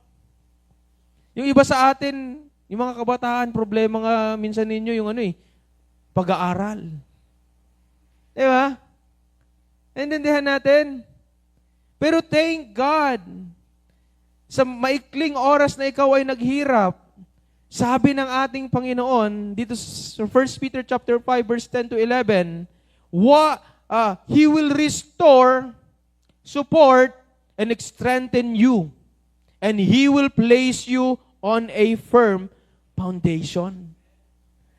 Yung iba sa atin, yung mga kabataan, problema nga minsan ninyo yung pag-aaral. Di ba? Naintindihan natin. Pero thank God, sa maikling oras na ikaw ay naghirap, sabi ng ating Panginoon, dito sa 1 Peter chapter 5, verse 10 to 11, He will restore, support, and strengthen you. And He will place you on a firm foundation.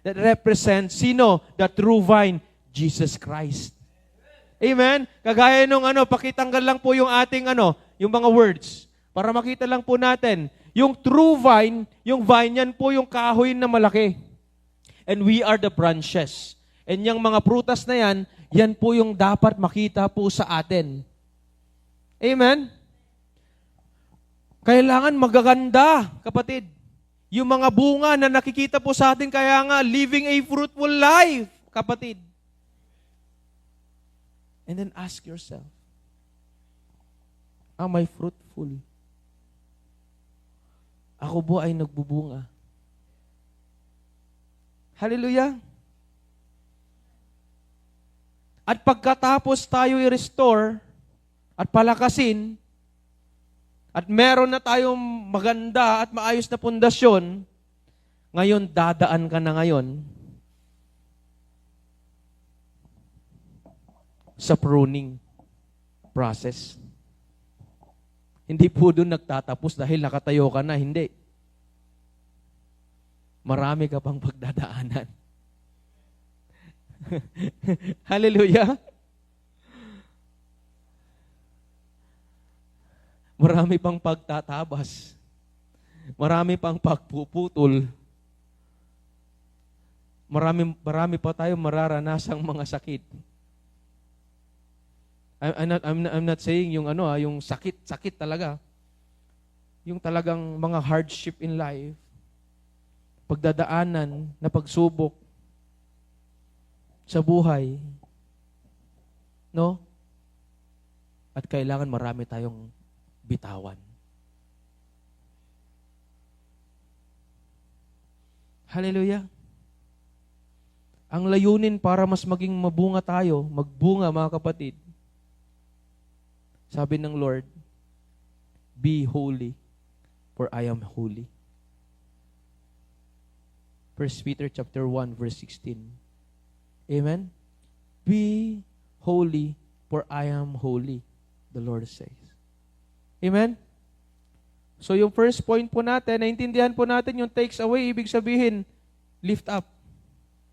That represents, sino? The true vine, Jesus Christ. Amen? Kagaya nung pakitanggal lang po yung ating yung mga words. Para makita lang po natin. Yung true vine, yung vine yan po yung kahoy na malaki. And we are the branches. And yung mga prutas na yan, yan po yung dapat makita po sa atin. Amen? Kailangan magaganda, kapatid. Yung mga bunga na nakikita po sa atin, kaya nga, living a fruitful life, kapatid. And then ask yourself, am I fruitful? Ako po ay nagbubunga. Hallelujah! At pagkatapos tayo i-restore at palakasin, at meron na tayong maganda at maayos na pundasyon, ngayon dadaan ka na ngayon sa pruning process. Hindi po doon nagtatapos dahil nakatayo ka na. Hindi. Marami ka pang pagdadaanan. Hallelujah! Marami pang pagtatabas. Marami pang pagpuputol. Marami pa tayo mararanasang mga sakit. I'm not saying yung yung sakit talaga. Yung talagang mga hardship in life, pagdadaanan na pagsubok sa buhay, no? At kailangan marami tayong bitawan. Hallelujah. Ang layunin para mas maging mabunga tayo, magbunga mga kapatid, sabi ng Lord, be holy, for I am holy. 1 Peter chapter 1, verse 16. Amen? Be holy, for I am holy, the Lord says. Amen? So yung first point po natin, naintindihan po natin yung takes away, ibig sabihin, lift up.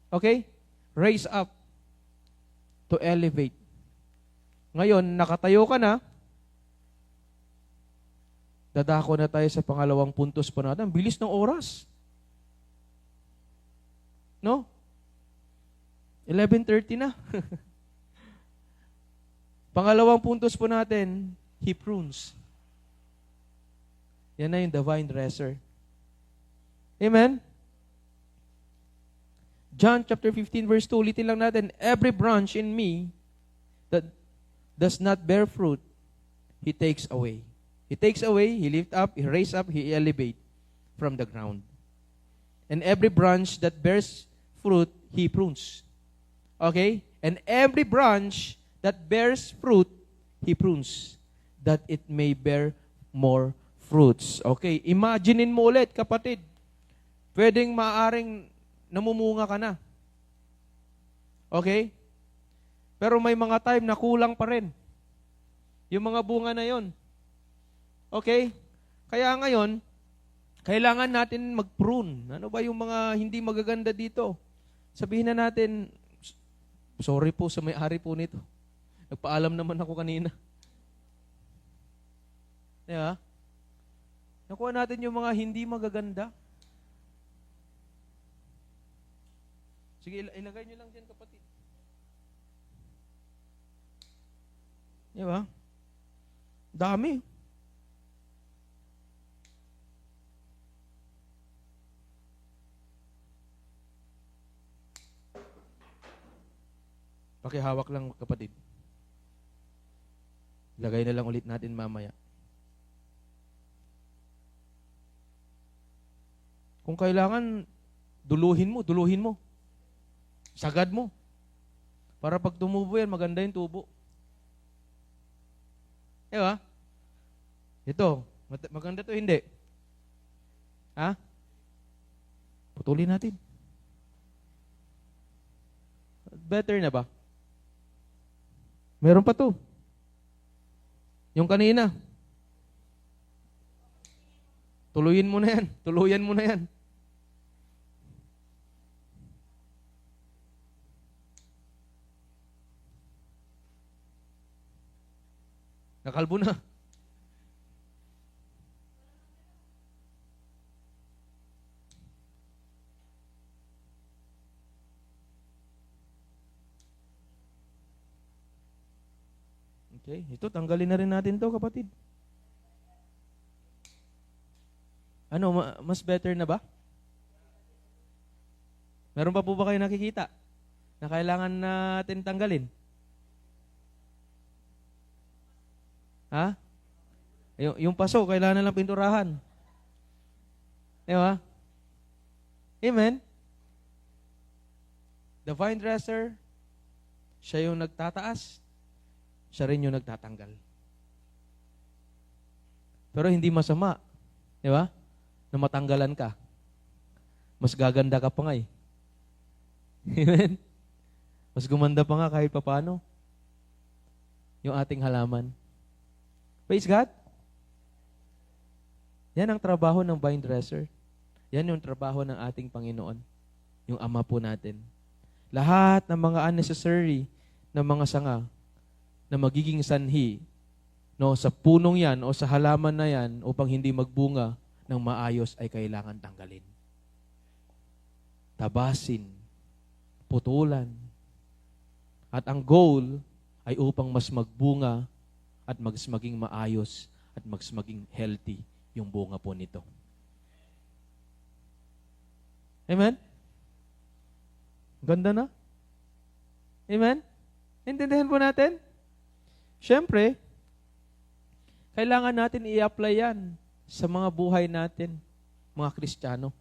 Okay? Raise up. To elevate. Ngayon, nakatayo ka na, dadako na tayo sa pangalawang puntos po natin. Bilis ng oras. No? 11:30 na. Pangalawang puntos po natin, He prunes. Yan na yung divine dresser. Amen? John chapter 15 verse 2, ulitin lang natin, every branch in me that does not bear fruit, He takes away. He takes away, He lift up, He raise up, He elevate from the ground. And every branch that bears fruit, He prunes. Okay? And every branch that bears fruit, He prunes, that it may bear more fruits. Okay? Imaginein mo ulit, kapatid. Pwedeng maaring namumunga ka na. Okay? Pero may mga time na kulang pa rin. Yung mga bunga na yon. Okay? Kaya ngayon, kailangan natin mag-prune. Ano ba yung mga hindi magaganda dito? Sabihin na natin, sorry po sa may-ari po nito. Nagpaalam naman ako kanina. Diba? Nakuha natin yung mga hindi magaganda. Sige, ilagay nyo lang dyan, kapatid. Diba? Dami. Pakihawak lang, kapatid. Lagay na lang ulit natin mamaya. Kung kailangan, duluhin mo. Sagad mo. Para pag tumubo yan, maganda yung tubo. Diba? Ito, maganda to hindi. Ha? Putulin natin. Better na ba? Meron pa to. Yung kanina. Tuluyan mo na yan. Nakalbo na. Okay, ito tanggalin na rin natin to, kapatid. Ano, mas better na ba? Meron pa po ba kayo nakikita na kailangan natin tanggalin? Ha? Yung paso, kailangan na lang pinturahan. Di ba? Amen? The vine dresser, siya yung nagtataas, siya rin yung nagtatanggal. Pero hindi masama. Di ba? Na matanggalan ka. Mas gaganda ka pa nga eh. Amen? Mas gumanda pa nga kahit papano. Yung ating halaman. Praise God. Yan ang trabaho ng vine dresser. Yan yung trabaho ng ating Panginoon. Yung Ama po natin. Lahat ng mga unnecessary na mga sanga na magiging sanhi no, sa punong yan o sa halaman na yan upang hindi magbunga ng maayos ay kailangan tanggalin. Tabasin, putulan. At ang goal ay upang mas magbunga at mas maging maayos at mas maging healthy yung bunga po nito. Amen? Ganda na? Amen? Intindihan po natin? Siyempre, kailangan natin i-apply yan sa mga buhay natin, mga Kristiyano.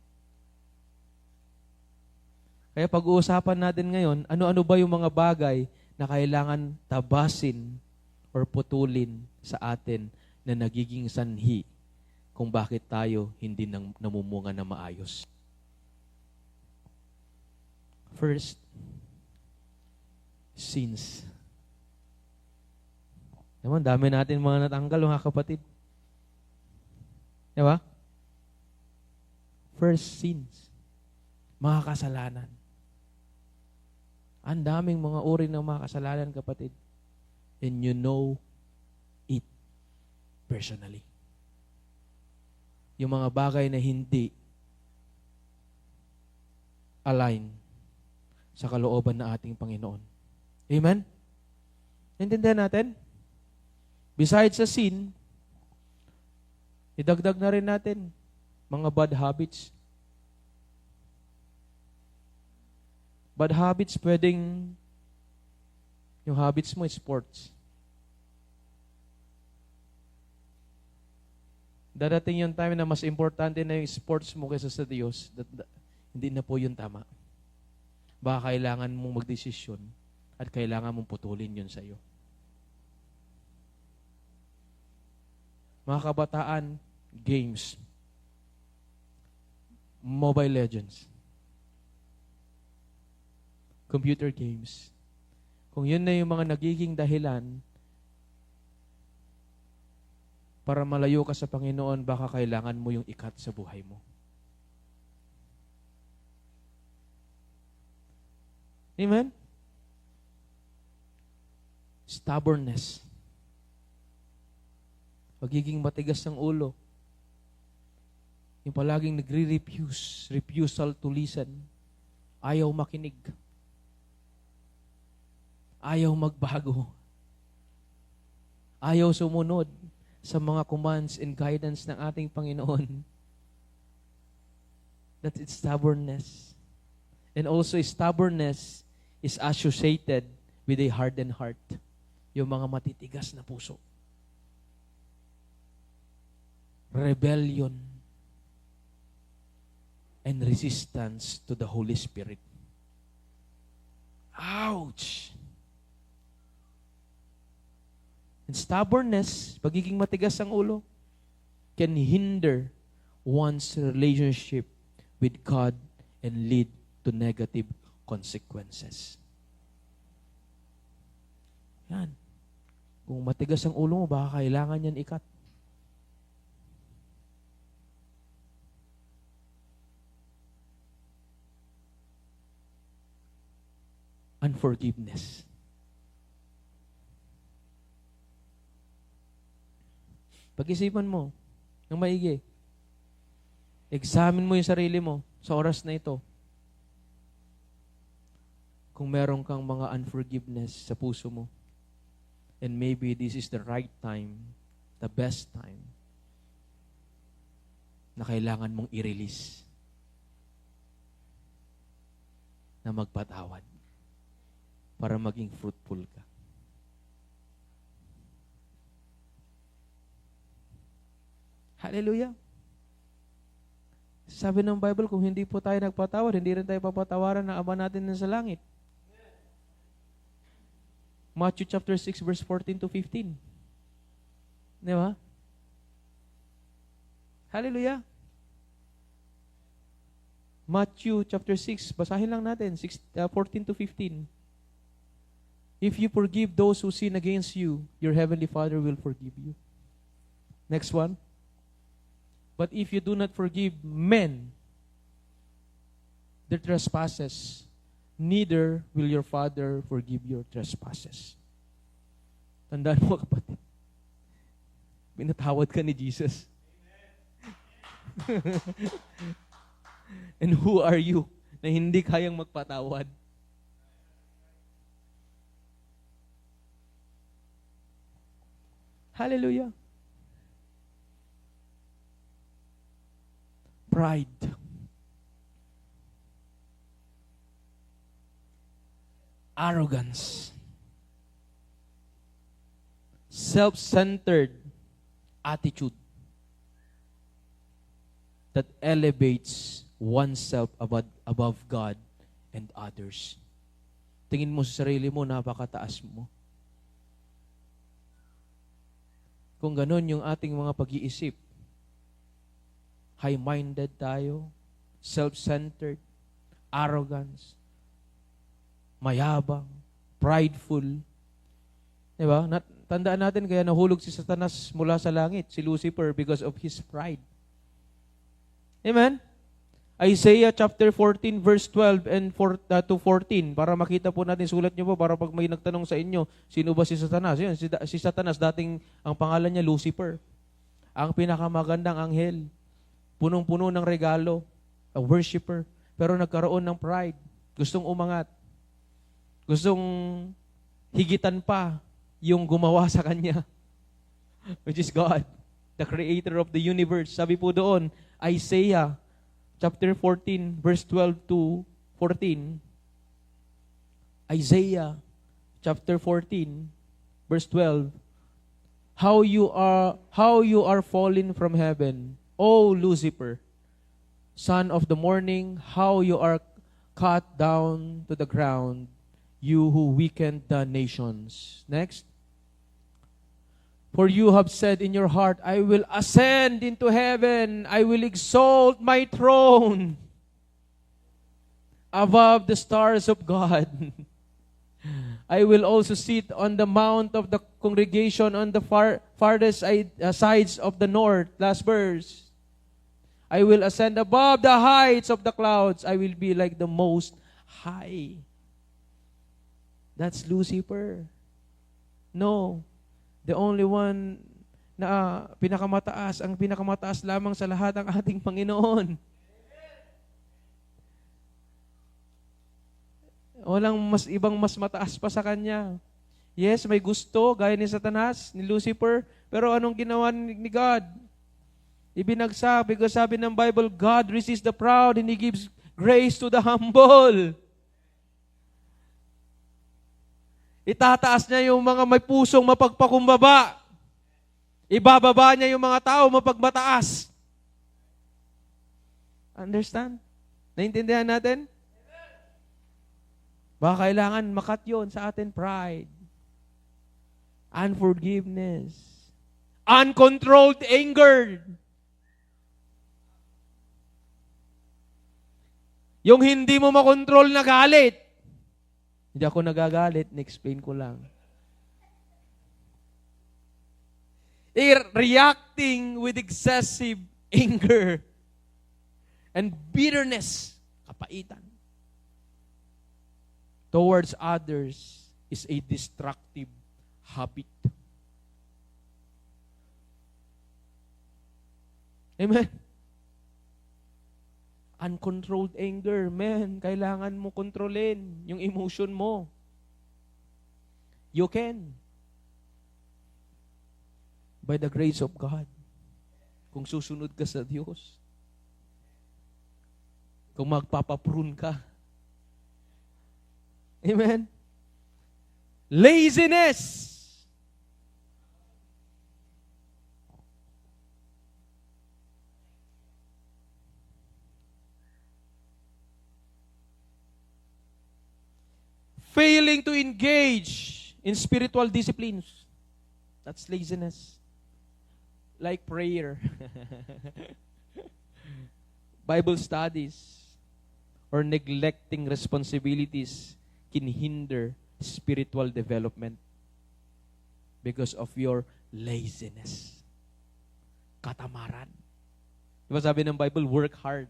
Kaya pag-uusapan natin ngayon, ano-ano ba yung mga bagay na kailangan tabasin or putulin sa atin na nagiging sanhi kung bakit tayo hindi namumunga na maayos. First, sins. Naman, dami natin mga natanggal, mga kapatid. Diba? First, sins. Mga kasalanan. Ang daming mga uri ng mga kasalanan, kapatid. And you know it personally. Yung mga bagay na hindi align sa kalooban ng ating Panginoon. Amen? Intindihan natin? Besides sa sin, idagdag na rin natin mga bad habits. Bad habits, pwedeng yung habits mo is sports. Darating yung time na mas importante na yung sports mo kaysa sa Diyos, hindi na po yun tama. Baka kailangan mong magdesisyon at kailangan mong putulin yun sa iyo. Mga kabataan, games, Mobile Legends, computer games. Kung yun na yung mga nagiging dahilan para malayo ka sa Panginoon, baka kailangan mo yung ikat sa buhay mo. Amen? Stubbornness. Pagiging matigas ng ulo. Yung palaging refusal to listen. Ayaw makinig. Ayaw magbago. Ayaw sumunod sa mga commands and guidance ng ating Panginoon. That is stubbornness. And also stubbornness is associated with a hardened heart. Yung mga matitigas na puso. Rebellion. and resistance to the Holy Spirit. Ouch! And stubbornness, pagiging matigas ang ulo, can hinder one's relationship with God and lead to negative consequences. Yan. Kung matigas ang ulo mo, baka kailangan yan ikat. Unforgiveness. Pag-isipan mo ng maigi. Examine mo yung sarili mo sa oras na ito. Kung meron kang mga unforgiveness sa puso mo. And maybe this is the right time, the best time, na kailangan mong i-release. Na magpatawad. Para maging fruitful ka. Hallelujah. Sabi ng Bible, kung hindi po tayo nagpatawad, hindi rin tayo papatawaran ng Ama natin na sa langit. Matthew chapter 6 verse 14 to 15. Di ba? Hallelujah. Matthew chapter 6, basahin lang natin, 14 to 15. If you forgive those who sin against you, your heavenly Father will forgive you. Next one. But if you do not forgive men their trespasses, neither will your Father forgive your trespasses. Tandaan mo, kapatid. Pinatawad ka ni Jesus. And who are you na hindi kayang magpatawad? Hallelujah. Pride. Arrogance. Self-centered attitude that elevates oneself above God and others. Tingin mo sa sarili mo, napakataas mo. Kung ganun yung ating mga pag-iisip, high-minded tayo, self-centered, arrogance, mayabang, prideful. Diba? Tandaan natin kaya nahulog si Satanas mula sa langit, si Lucifer, because of his pride. Amen? Isaiah chapter 14 verse 12 and to 14 para makita po natin, sulat niyo po para pag may nagtanong sa inyo, sino ba si Satanas? Yun, si Satanas dating ang pangalan niya Lucifer. Ang pinakamagandang anghel. Punong-puno ng regalo, a worshiper, pero nagkaroon ng pride. Gustong umangat. Gustong higitan pa yung gumawa sa kanya, which is God, the creator of the universe. Sabi po doon, Isaiah chapter 14, verse 12 to 14. Isaiah chapter 14, verse 12. How you are fallen from heaven, O Lucifer, son of the morning, how you are cut down to the ground, you who weakened the nations. Next. For you have said in your heart, I will ascend into heaven, I will exalt my throne above the stars of God. I will also sit on the mount of the congregation on the farthest sides of the north. Last verse. I will ascend above the heights of the clouds. I will be like the Most High. That's Lucifer. No. The only one na pinakamataas, ang pinakamataas lamang sa lahat ang ating Panginoon. Walang ibang mas mataas pa sa Kanya. Yes, may gusto, gaya ni Satanas, ni Lucifer, pero anong ginawa ni God? Ibinagsak, because sabi ng Bible, God resists the proud and He gives grace to the humble. Itataas niya yung mga may pusong mapagpakumbaba. Ibababa niya yung mga tao mapagmataas. Understand? Naintindihan natin? Baka kailangan makat yun sa atin, pride. Unforgiveness. Uncontrolled anger. Yung hindi mo makontrol na galit. Hindi ako nagagalit, na-explain ko lang. Reacting with excessive anger and bitterness, kapaitan, towards others is a destructive habit. Amen? Uncontrolled anger, man, kailangan mo kontrolin yung emotion mo. You can. By the grace of God. Kung susunod ka sa Diyos. Kung magpapaprune ka. Amen? Laziness. Failing to engage in spiritual disciplines. That's laziness. Like prayer. Bible studies. Or neglecting responsibilities can hinder spiritual development because of your laziness. Katamaran. Diba sabi ng Bible, work hard.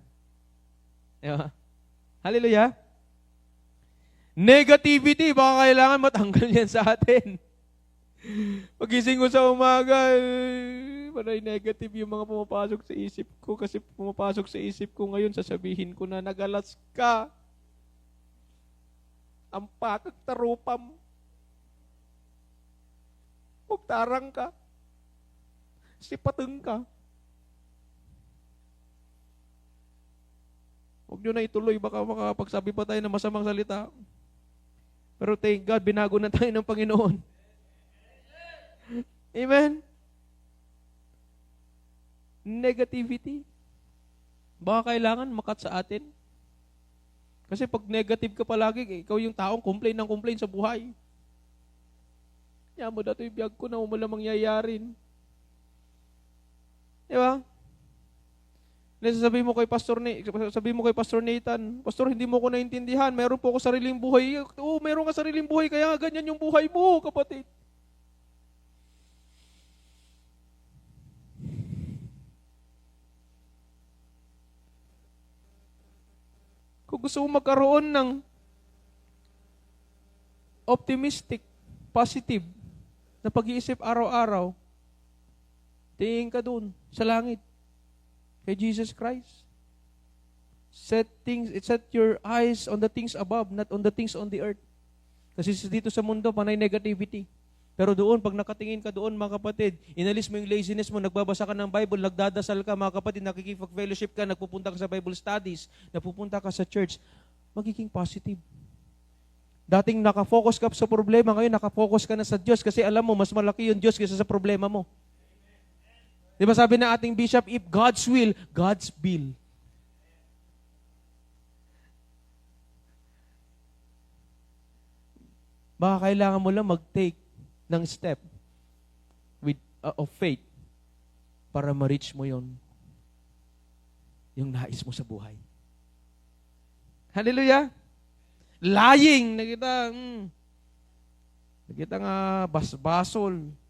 Diba? Hallelujah. Negativity, baka kailangan matanggal yan sa atin. Pagising ko sa umaga, parang negative yung mga pumapasok sa isip ko. Kasi pumapasok sa isip ko ngayon, sasabihin ko na nagalas ka. Ang pakag tarupam. Magtarang ka. Sipateng ka. Huwag nyo na ituloy, baka makapagsabi pa tayo ng masamang salita. Pero thank God, binago na tayo ng Panginoon. Amen? Negativity. Baka kailangan makat sa atin. Kasi pag negative ka palagi, ikaw yung taong complain sa buhay. Kaya mo dato yung biyag ko na umula mangyayarin. Diba? Sabi mo kay Pastor Nathan, Pastor, hindi mo ko naintindihan. Meron po ako sariling buhay. Oo, meron ka sariling buhay, kaya ganyan yung buhay mo, kapatid. Kung gusto mo magkaroon ng optimistic, positive na pag-iisip araw-araw, tingin ka doon sa langit. Kay Jesus Christ. Set your eyes on the things above, not on the things on the earth. Kasi dito sa mundo, panay negativity. Pero doon, pag nakatingin ka doon, mga kapatid, inalis mo yung laziness mo, nagbabasa ka ng Bible, nagdadasal ka, mga kapatid, nakikipag-fellowship ka, nagpupunta ka sa Bible studies, napupunta ka sa church, magiging positive. Dating nakafocus ka sa problema, ngayon nakafocus ka na sa Diyos kasi alam mo, mas malaki yung Diyos kaysa sa problema mo. Di ba sabi na ating bishop, if God's will, God's bill. Baka kailangan mo lang mag-take ng step of faith para ma-reach mo yung nais mo sa buhay. Hallelujah! Lying! Nakita nga basbasol.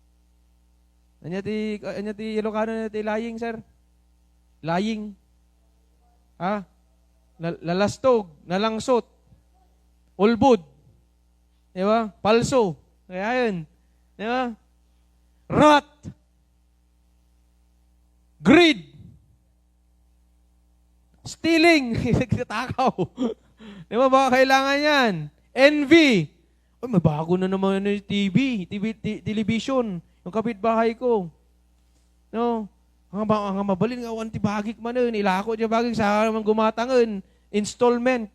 Anya ti Ilocano na ti lying, sir? Lying. Ha? Lalastog, nalangsot, ulbud. Di ba? Palso. Kaya yun. Di ba? Rot. Greed. Stealing. Nagtatakaw. Di ba? Baka kailangan yan. Envy. Ay, may bago na naman yung television. Yung kapitbahay ko. No? Ang mabalin nga, antibagik man yun. Ilako dyan bagik sa naman gumatangan. Installment.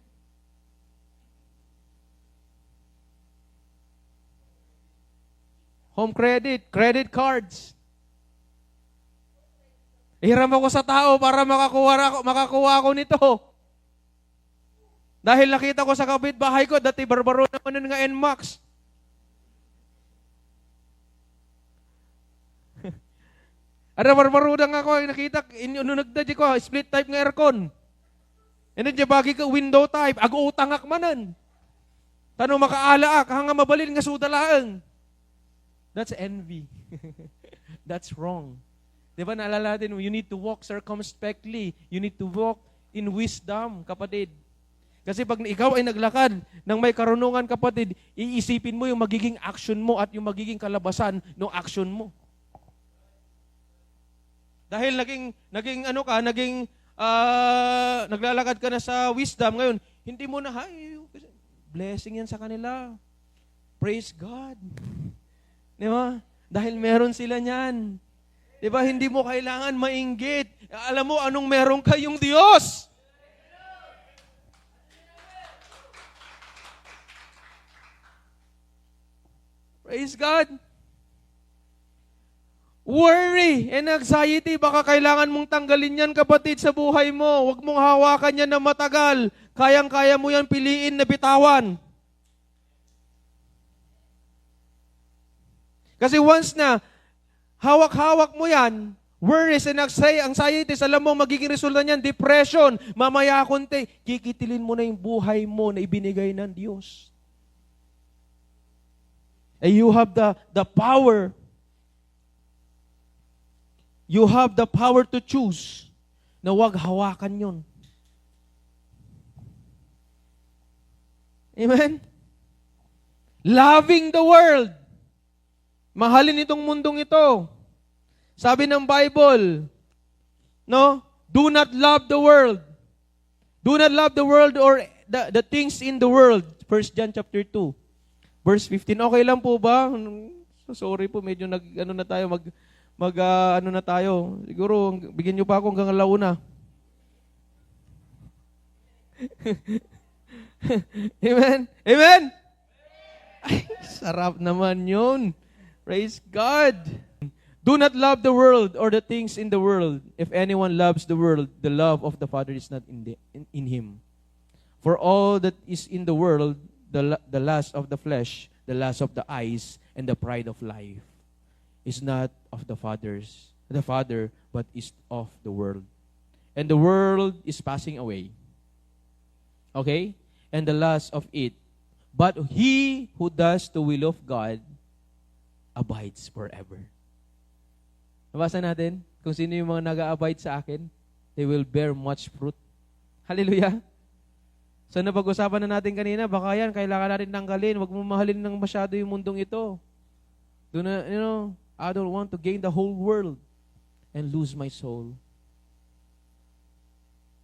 Home credit, credit cards. Hiram ako sa tao para makakuha ako nito. Dahil nakita ko sa kapitbahay ko, dati barbaro naman nun nga NMAX. Ara barbaro na nga ako, nakita, inunagdad ko, split type nga aircon. And then, bagi ka window type, ag-utangak manan. Tanong makaalaak, hanga mabalin nga sudalaang. That's envy. That's wrong. Di ba naalala natin, you need to walk circumspectly. You need to walk in wisdom, kapatid. Kasi pag ikaw ay naglakad ng may karunungan, kapatid, iisipin mo yung magiging action mo at yung magiging kalabasan ng action mo. Dahil naglalakad ka na sa wisdom, ngayon, hindi mo na, blessing yan sa kanila. Praise God. Di ba? Dahil meron sila niyan. Di ba? Hindi mo kailangan mainggit. Alam mo, anong meron kayong Diyos? Praise God. Worry and anxiety, baka kailangan mong tanggalin yan, kapatid, sa buhay mo. Huwag mong hawakan yan na matagal. Kayang-kaya mo yan piliin na bitawan. Kasi once na hawak-hawak mo yan, worries and anxiety, alam mo, magiging resulta niyan, depression, mamaya konti, kikitilin mo na yung buhay mo na ibinigay ng Diyos. And you have the power. You have the power to choose na wag hawakan yun. Amen? Loving the world. Mahalin itong mundong ito. Sabi ng Bible, no? Do not love the world. Do not love the world or the things in the world. 1 John chapter 2, verse 15. Okay lang po ba? Sorry po, medyo na tayo, ano na tayo. Siguro, bigyan nyo pa ako hanggang alauna. Amen? Amen? Ay, sarap naman yun. Praise God. Do not love the world or the things in the world. If anyone loves the world, the love of the Father is not in him. For all that is in the world, the lust of the flesh, the lust of the eyes, and the pride of life, is not of the Father, but is of the world. And the world is passing away. Okay? And the lust of it. But he who does the will of God abides forever. Nabasa natin kung sino yung mga nag-a-abide sa akin, they will bear much fruit. Hallelujah! So napag-usapan na natin kanina, baka yan, kailangan natin tanggalin. Huwag mo mahalin ng masyado yung mundong ito. Do na, I don't want to gain the whole world and lose my soul.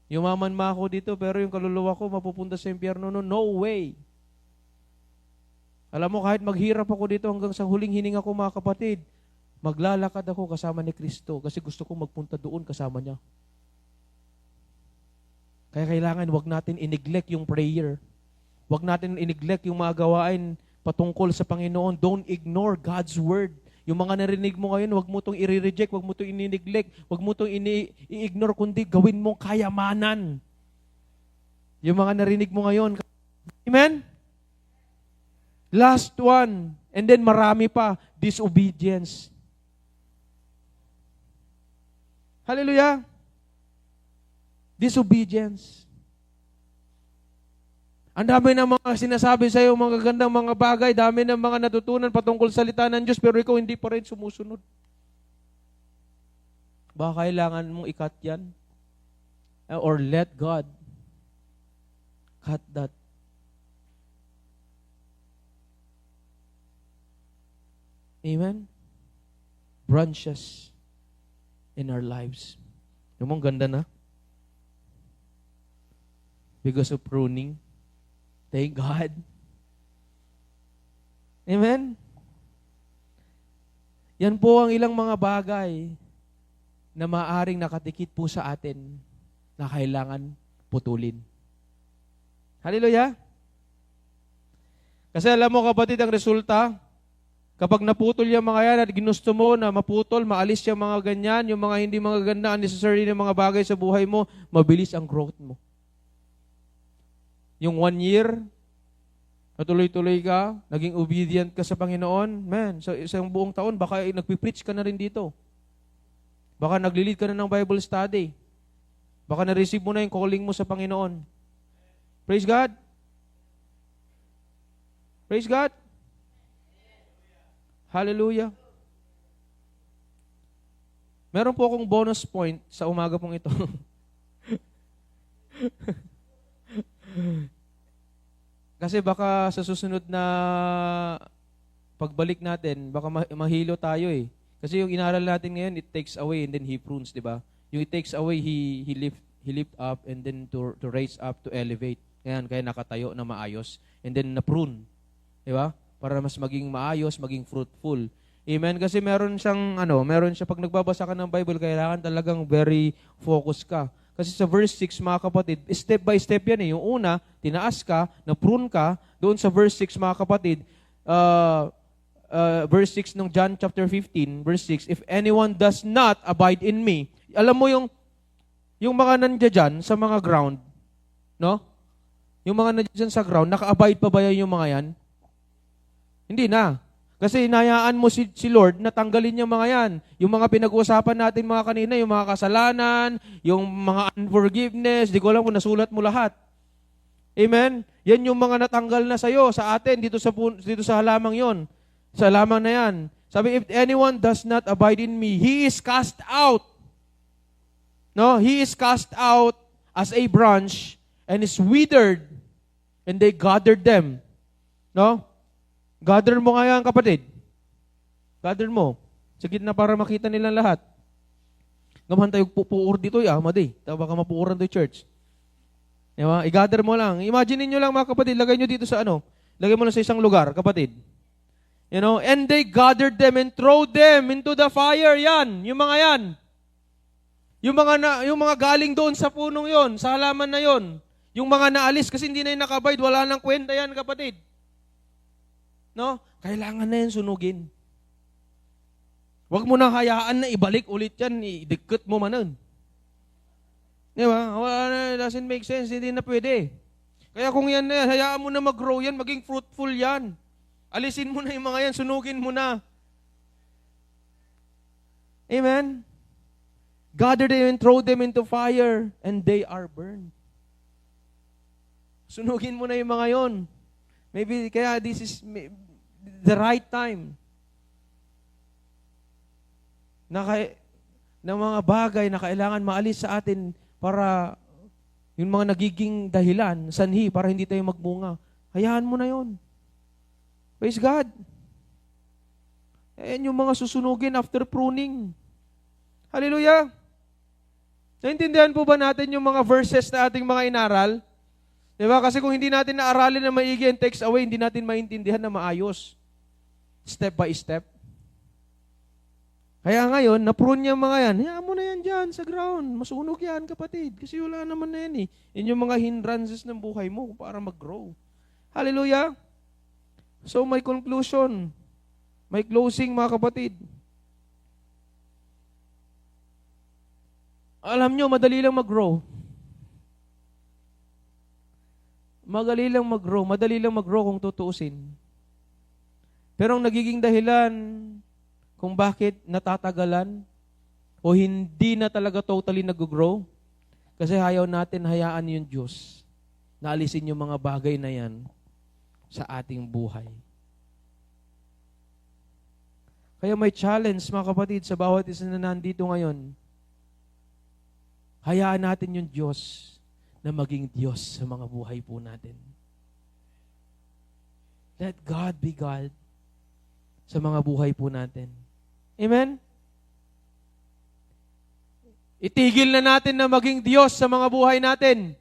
Yumaman ma ako dito, pero yung kaluluwa ko mapupunta sa impyerno. No way. Alam mo, kahit maghirap ako dito hanggang sa huling hininga ko, mga kapatid, maglalakad ako kasama ni Kristo kasi gusto ko magpunta doon kasama niya. Kaya kailangan, wag natin i-neglect yung prayer. Wag natin i-neglect yung mga gawain patungkol sa Panginoon. Don't ignore God's word. Yung mga narinig mo ngayon, wag mo itong i-reject, wag mo itong i-neglect, wag mo itong i-ignore, kundi gawin mong kayamanan. Yung mga narinig mo ngayon. Amen? Last one. And then marami pa. Disobedience. Hallelujah. Disobedience. Ang dami ng mga sinasabi sa iyo, mga gandang mga bagay, dami ng mga natutunan patungkol sa salita ng Diyos, pero ikaw hindi pa rin sumusunod. Baka kailangan mong i-cut yan? Or let God cut that. Amen? Branches in our lives. Yung mong ganda na? Because of pruning. Thank God. Amen? Yan po ang ilang mga bagay na maaaring nakatikit po sa atin na kailangan putulin. Hallelujah? Kasi alam mo, kapatid, ang resulta, kapag naputol yung mga yan at ginusto mo na maputol, maalis yung mga ganyan, yung mga hindi mga ganda, unnecessary na mga bagay sa buhay mo, mabilis ang growth mo. Yung 1 year, natuloy-tuloy ka, naging obedient ka sa Panginoon, man, sa isang buong taon, baka nagpipreach ka na rin dito. Baka naglilid ka na ng Bible study. Baka na-receive mo na yung calling mo sa Panginoon. Praise God. Praise God. Hallelujah. Meron po akong bonus point sa umaga pong ito. Kasi baka sa susunod na pagbalik natin, baka mahilo tayo eh. Kasi yung inaral natin ngayon, it takes away and then He prunes, di ba? Yung it takes away, He lift up and then to raise up, to elevate. Kaya nakatayo na maayos. And then na-prune. Di ba? Para mas maging maayos, maging fruitful. Amen? Kasi meron siya pag nagbabasa ka ng Bible, kailangan talagang very focused ka. Kasi sa verse 6, mga kapatid, step by step yan eh. Yung una, tinaas ka, na-prune ka. Doon sa verse 6, mga kapatid, verse 6 ng John chapter 15, verse 6, if anyone does not abide in me, alam mo yung mga nandiyan sa mga ground, no? Yung mga nandiyan sa ground, naka-abide pa ba yung mga yan? Hindi na. Kasi inayaan mo si Lord na tanggalin yung mga yan. Yung mga pinag-uusapan natin mga kanina, yung mga kasalanan, yung mga unforgiveness, di ko alam kung nasulat mo lahat. Amen? Yan yung mga natanggal na sa'yo, sa atin, dito sa halamang yon. Sa halamang na yan. Sabi, if anyone does not abide in me, he is cast out. No? He is cast out as a branch and is withered, and they gathered them. No? Gather mo nga yan, kapatid. Gather mo. Sa gitna para makita nila lahat. Ngamahan tayo pupuur dito, maday. Baka mapuuran to church. Diba? I-gather mo lang. Imagine niyo lang mga kapatid, lagay nyo dito sa lagay mo lang sa isang lugar, kapatid. You know, and they gathered them and throw them into the fire. Yan, yung mga yan. Yung mga galing doon sa punong yon, sa halaman na yon. Yung mga naalis kasi hindi na yung nakabide, wala nang kwenta yan, kapatid. No? Kailangan na yan sunugin. Huwag mo na hayaan na ibalik ulit yan, idikit mo manon. Di ba? Doesn't make sense, hindi na pwede. Kaya kung yan na yan, hayaan mo na mag-grow yan, maging fruitful yan. Alisin mo na yung mga yan, sunugin mo na. Amen? Gather them and throw them into fire, and they are burned. Sunugin mo na yung mga yon. Maybe, kaya this is the right time na mga bagay na kailangan maalis sa atin para yung mga nagiging dahilan, sanhi, para hindi tayo magmunga. Hayaan mo na yon. Praise God. Ayan yung mga susunugin after pruning. Hallelujah. Naintindihan po ba natin yung mga verses na ating mga inaral? Diba? Kasi kung hindi natin naaralin na maigi and takes away, hindi natin maintindihan na maayos. Step by step. Kaya ngayon, na-prune yung mga yan. Hayaan mo na yan dyan sa ground. Masunog yan, kapatid. Kasi wala naman na yan eh. Yan yung mga hindrances ng buhay mo para mag-grow. Hallelujah. So, my conclusion. My closing, mga kapatid. Alam nyo, madali lang mag-grow. Madali lang mag-grow kung tutuusin. Pero ang nagiging dahilan kung bakit natatagalan o hindi na talaga totally nag-grow, kasi ayaw natin hayaan yung Diyos na alisin yung mga bagay na yan sa ating buhay. Kaya may challenge, mga kapatid, sa bawat isa na nandito ngayon. Hayaan natin yung Diyos na maging Diyos sa mga buhay po natin. Let God be God sa mga buhay po natin. Amen? Itigil na natin na maging Diyos sa mga buhay natin.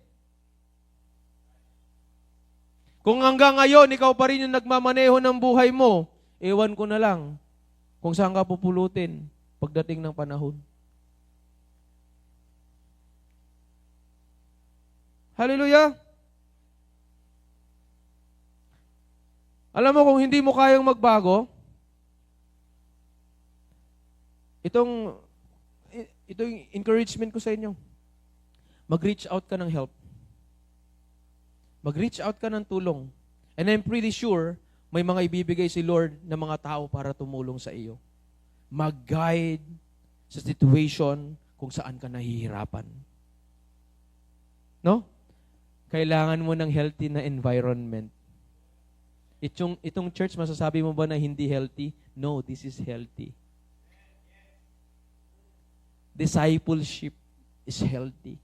Kung hanggang ngayon, ikaw pa rin yung nagmamaneho ng buhay mo, ewan ko na lang kung saan ka pupulutin pagdating ng panahon. Hallelujah! Alam mo, kung hindi mo kayang magbago, ito yung encouragement ko sa inyo. Mag-reach out ka ng help. Mag-reach out ka ng tulong. And I'm pretty sure, may mga ibibigay si Lord na mga tao para tumulong sa iyo. Mag-guide sa situation kung saan ka nahihirapan. No? Kailangan mo ng healthy na environment. Itong church, masasabi mo ba na hindi healthy? No, this is healthy. Discipleship is healthy.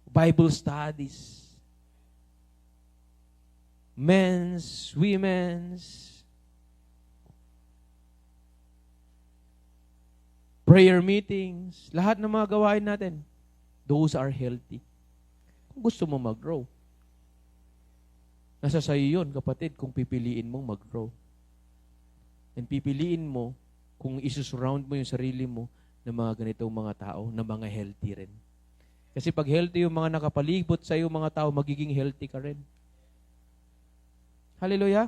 Bible studies. Men's, women's, prayer meetings, lahat ng mga gawain natin, those are healthy. Kung gusto mo mag-grow, nasa sa'yo yun, kapatid, kung pipiliin mong mag-grow. And pipiliin mo kung isusurround mo yung sarili mo ng mga ganitong mga tao na mga healthy rin. Kasi pag healthy yung mga nakapalibot sa'yo mga tao, magiging healthy ka rin. Hallelujah.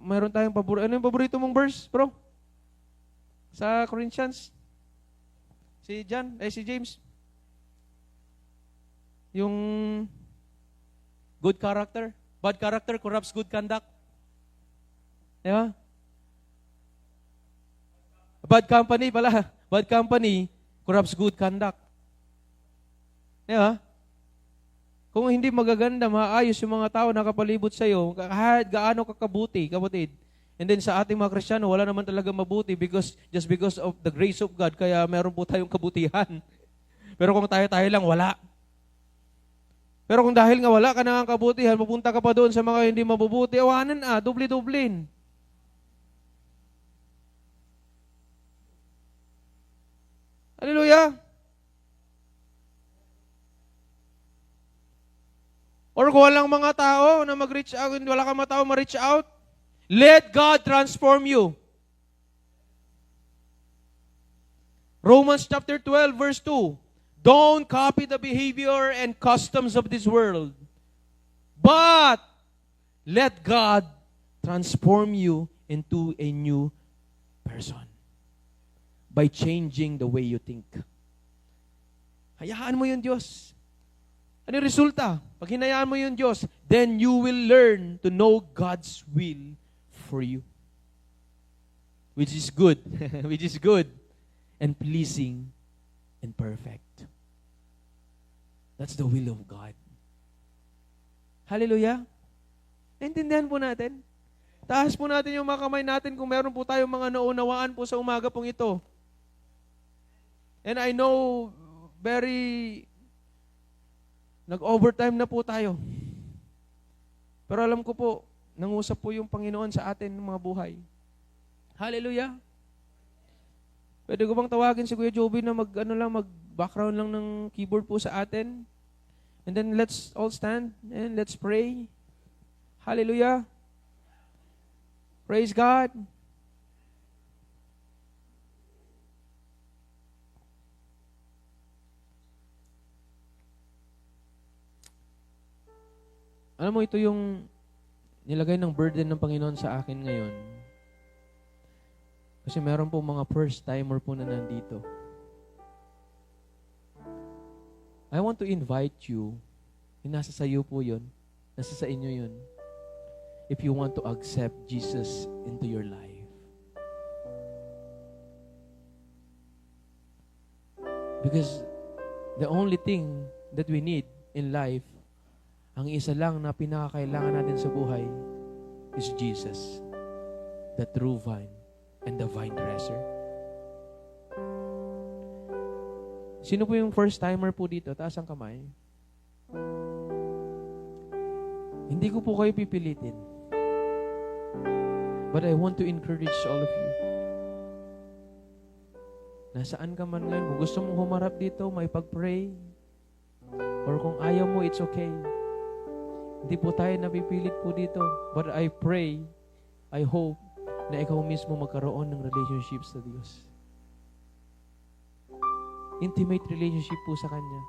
Meron tayong paborito. Ano yung paborito mong verse, bro? Sa Corinthians? Si James? Yung good character. Bad character corrupts good conduct. Di ba? Bad company pala. Bad company corrupts good conduct. Di ba? Kung hindi magaganda, maayos yung mga tao na kapalibot sa'yo, kahit gaano kakabuti, kapatid. And then sa ating mga Kristiyano, wala naman talaga mabuti just because of the grace of God, kaya meron po tayong kabutihan. Pero kung tayo lang, wala. Pero kung dahil nga wala ka na ang kabutihan, pupunta ka pa doon sa mga hindi mabubuti, awanan dubli-dublin. Hallelujah! Or kung walang mga tao na mag-reach out, wala kang mga tao ma-reach out, let God transform you. Romans chapter 12, verse 2. Don't copy the behavior and customs of this world, but let God transform you into a new person by changing the way you think. Hayaan mo yung Diyos. Ano yung resulta? Pag hinayaan mo yung Diyos, then you will learn to know God's will for you. Which is good. Which is good and pleasing and perfect. That's the will of God. Hallelujah. Naintindihan po natin. Taas po natin yung mga kamay natin kung meron po tayong mga naunawaan po sa umaga pong ito. And I know nag-overtime na po tayo. Pero alam ko po, nangusap po yung Panginoon sa atin ng mga buhay. Hallelujah. Pwede ko bang tawagin si Kuya Joby na mag-background lang ng keyboard po sa atin? And then let's all stand and let's pray. Hallelujah. Praise God. Alam mo, ito yung nilagay ng burden ng Panginoon sa akin ngayon. Kasi meron po mga first-timer po na nandito. I want to invite you, nasa sa iyo po yun, nasa sa inyo yun, if you want to accept Jesus into your life. Because the only thing that we need in life, ang isa lang na pinakakailangan natin sa buhay is Jesus, the true vine and the vine dresser. Sino po yung first timer po dito? Taas ang kamay. Hindi ko po kayo pipilitin. But I want to encourage all of you. Nasaan ka man ngayon, kung gusto mong humarap dito, may pag-pray. Or kung ayaw mo, it's okay. Hindi po tayo napipilit po dito. But I pray, I hope, na ikaw mismo magkaroon ng relationship sa Diyos. Intimate relationship po sa Kanya.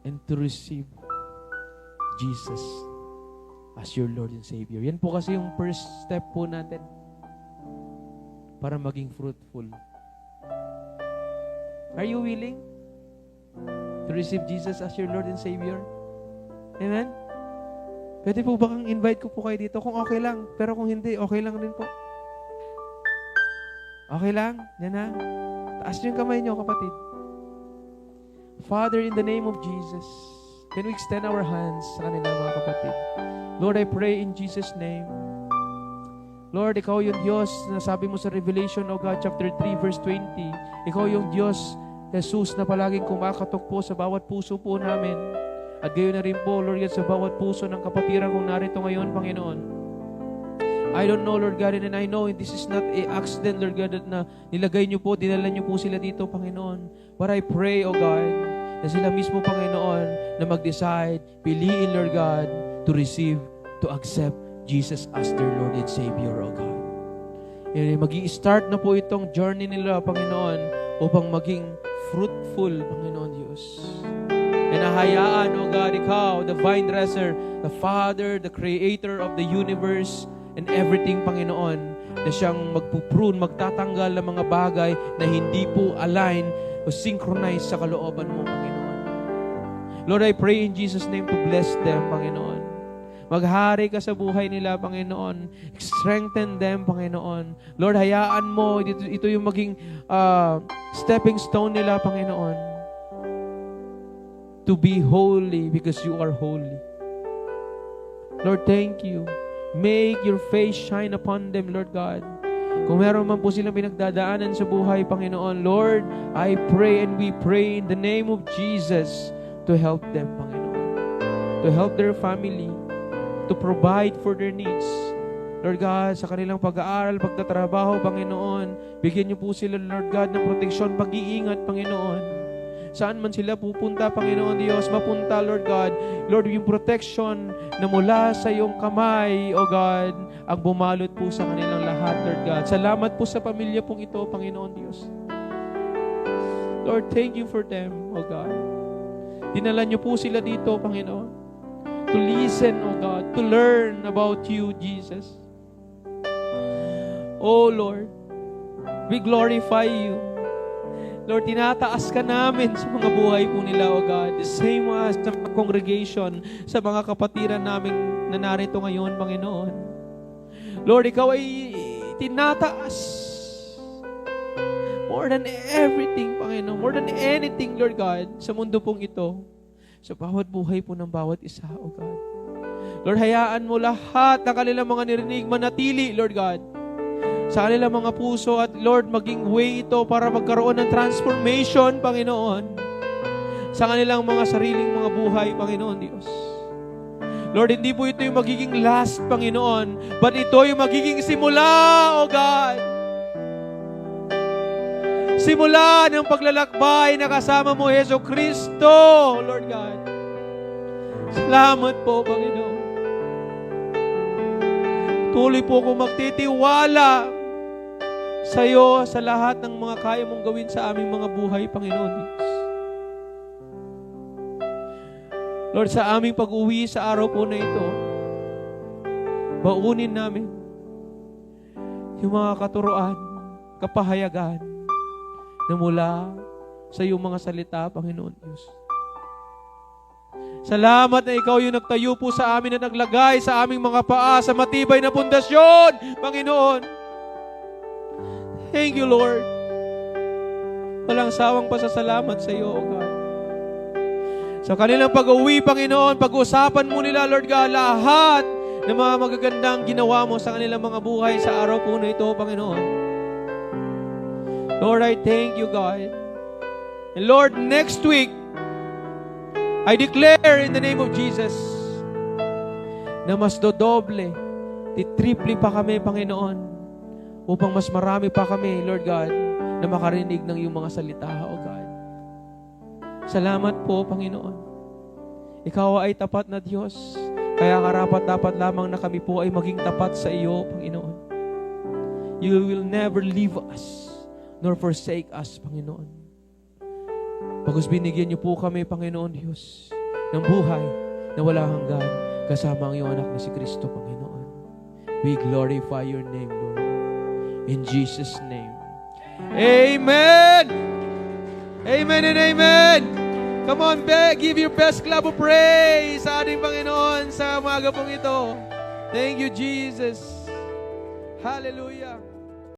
And to receive Jesus as your Lord and Savior. Yan po kasi yung first step po natin para maging fruitful. Are you willing to receive Jesus as your Lord and Savior? Amen? Pwede po ba kang invite ko po kayo dito? Kung okay lang. Pero kung hindi, okay lang rin po. Okay lang? Yan na. Taas niyo yung kamay niyo, kapatid. Father, in the name of Jesus, can we extend our hands sa kanila, mga kapatid? Lord, I pray in Jesus' name. Lord, Ikaw yung Diyos na sabi mo sa Revelation, O God, chapter 3, verse 20. Ikaw yung Diyos, Jesus, na palaging kumakatok po sa bawat puso po namin. At gayon na rin po, Lord God, sa bawat puso ng kapatiran kong narito ngayon, Panginoon. I don't know, Lord God, and I know this is not a accident, Lord God, na nilagay niyo po, dinala niyo po sila dito, Panginoon. But I pray, O God, na sila mismo, Panginoon, na mag-decide, piliin, Lord God, to receive, to accept Jesus as their Lord and Savior, O God. Mag-i-start na po itong journey nila, Panginoon, upang maging fruitful, Panginoon Diyos. And nahayaan, O God, Ikaw, the vine dresser, the Father, the Creator of the universe, and everything, Panginoon, na siyang magpuprune, magtatanggal ng mga bagay na hindi po align o synchronize sa kalooban mo, Panginoon. Lord, I pray in Jesus' name to bless them, Panginoon. Maghari ka sa buhay nila, Panginoon. Strengthen them, Panginoon. Lord, hayaan mo, ito yung maging stepping stone nila, Panginoon. To be holy because you are holy. Lord, thank you. Make your face shine upon them, Lord God. Kung meron man po silang pinagdadaanan sa buhay, Panginoon, Lord, I pray and we pray in the name of Jesus to help them, Panginoon. To help their family, to provide for their needs. Lord God, sa kanilang pag-aaral, pagtatrabaho, Panginoon, bigyan niyo po sila, Lord God, ng proteksyon, pag-iingat, Panginoon. Saan man sila pupunta, Panginoon Diyos, mapunta, Lord God. Lord, yung protection na mula sa iyong kamay, O God, ang bumalot po sa kanilang lahat, Lord God. Salamat po sa pamilya pong ito, Panginoon Diyos. Lord, thank you for them, O God. Dinala niyo po sila dito, Panginoon, to listen, O God, to learn about you, Jesus. Oh, Lord, we glorify you. Lord, tinataas ka namin sa mga buhay po nila, O God. The same as sa mga congregation, sa mga kapatiran namin na narito ngayon, Panginoon. Lord, Ikaw ay tinataas. More than everything, Panginoon. More than anything, Lord God, sa mundo pong ito. Sa bawat buhay po ng bawat isa, O God. Lord, hayaan mo lahat ng kanilang mga nirinig manatili, Lord God, sa kanilang mga puso at Lord, maging way ito para magkaroon ng transformation, Panginoon, sa kanilang mga sariling mga buhay, Panginoon Diyos. Lord, hindi po ito yung magiging last, Panginoon, but ito yung magiging simula, O God. Simula ng paglalakbay na kasama mo, Yeso Kristo, Lord God. Salamat po, Panginoon. Tuloy po akong magtitiwala sa iyo, sa lahat ng mga kaya mong gawin sa aming mga buhay, Panginoon Diyos. Lord, sa aming pag-uwi sa araw po na ito, baunin namin yung mga katuroan, kapahayagan na mula sa iyong mga salita, Panginoon Diyos. Salamat na Ikaw yung nagtayo po sa amin at naglagay sa aming mga paa sa matibay na pundasyon, Panginoon. Thank you, Lord. Walang sawang pasasalamat sa iyo, O God. Sa kanilang pag-uwi, Panginoon, pag-usapan mo nila, Lord God, lahat ng mga magagandang ginawa mo sa kanilang mga buhay sa araw po na ito, Panginoon. Lord, I thank you, God. And Lord, next week, I declare in the name of Jesus na mas dodoble, titriple pa kami, Panginoon, upang mas marami pa kami, Lord God, na makarinig ng iyong mga salita, O God. Salamat po, Panginoon. Ikaw ay tapat na Diyos, kaya karapat-dapat lamang na kami po ay maging tapat sa iyo, Panginoon. You will never leave us, nor forsake us, Panginoon. Pagkus binigyan niyo po kami, Panginoon Diyos, ng buhay na wala hanggan, kasama ang iyong anak na si Kristo, Panginoon. We glorify your name, Lord. In Jesus' name. Amen! Amen and amen. Come on, give your best clap of praise sa ating Panginoon sa umaga pong ito. Thank you, Jesus. Hallelujah.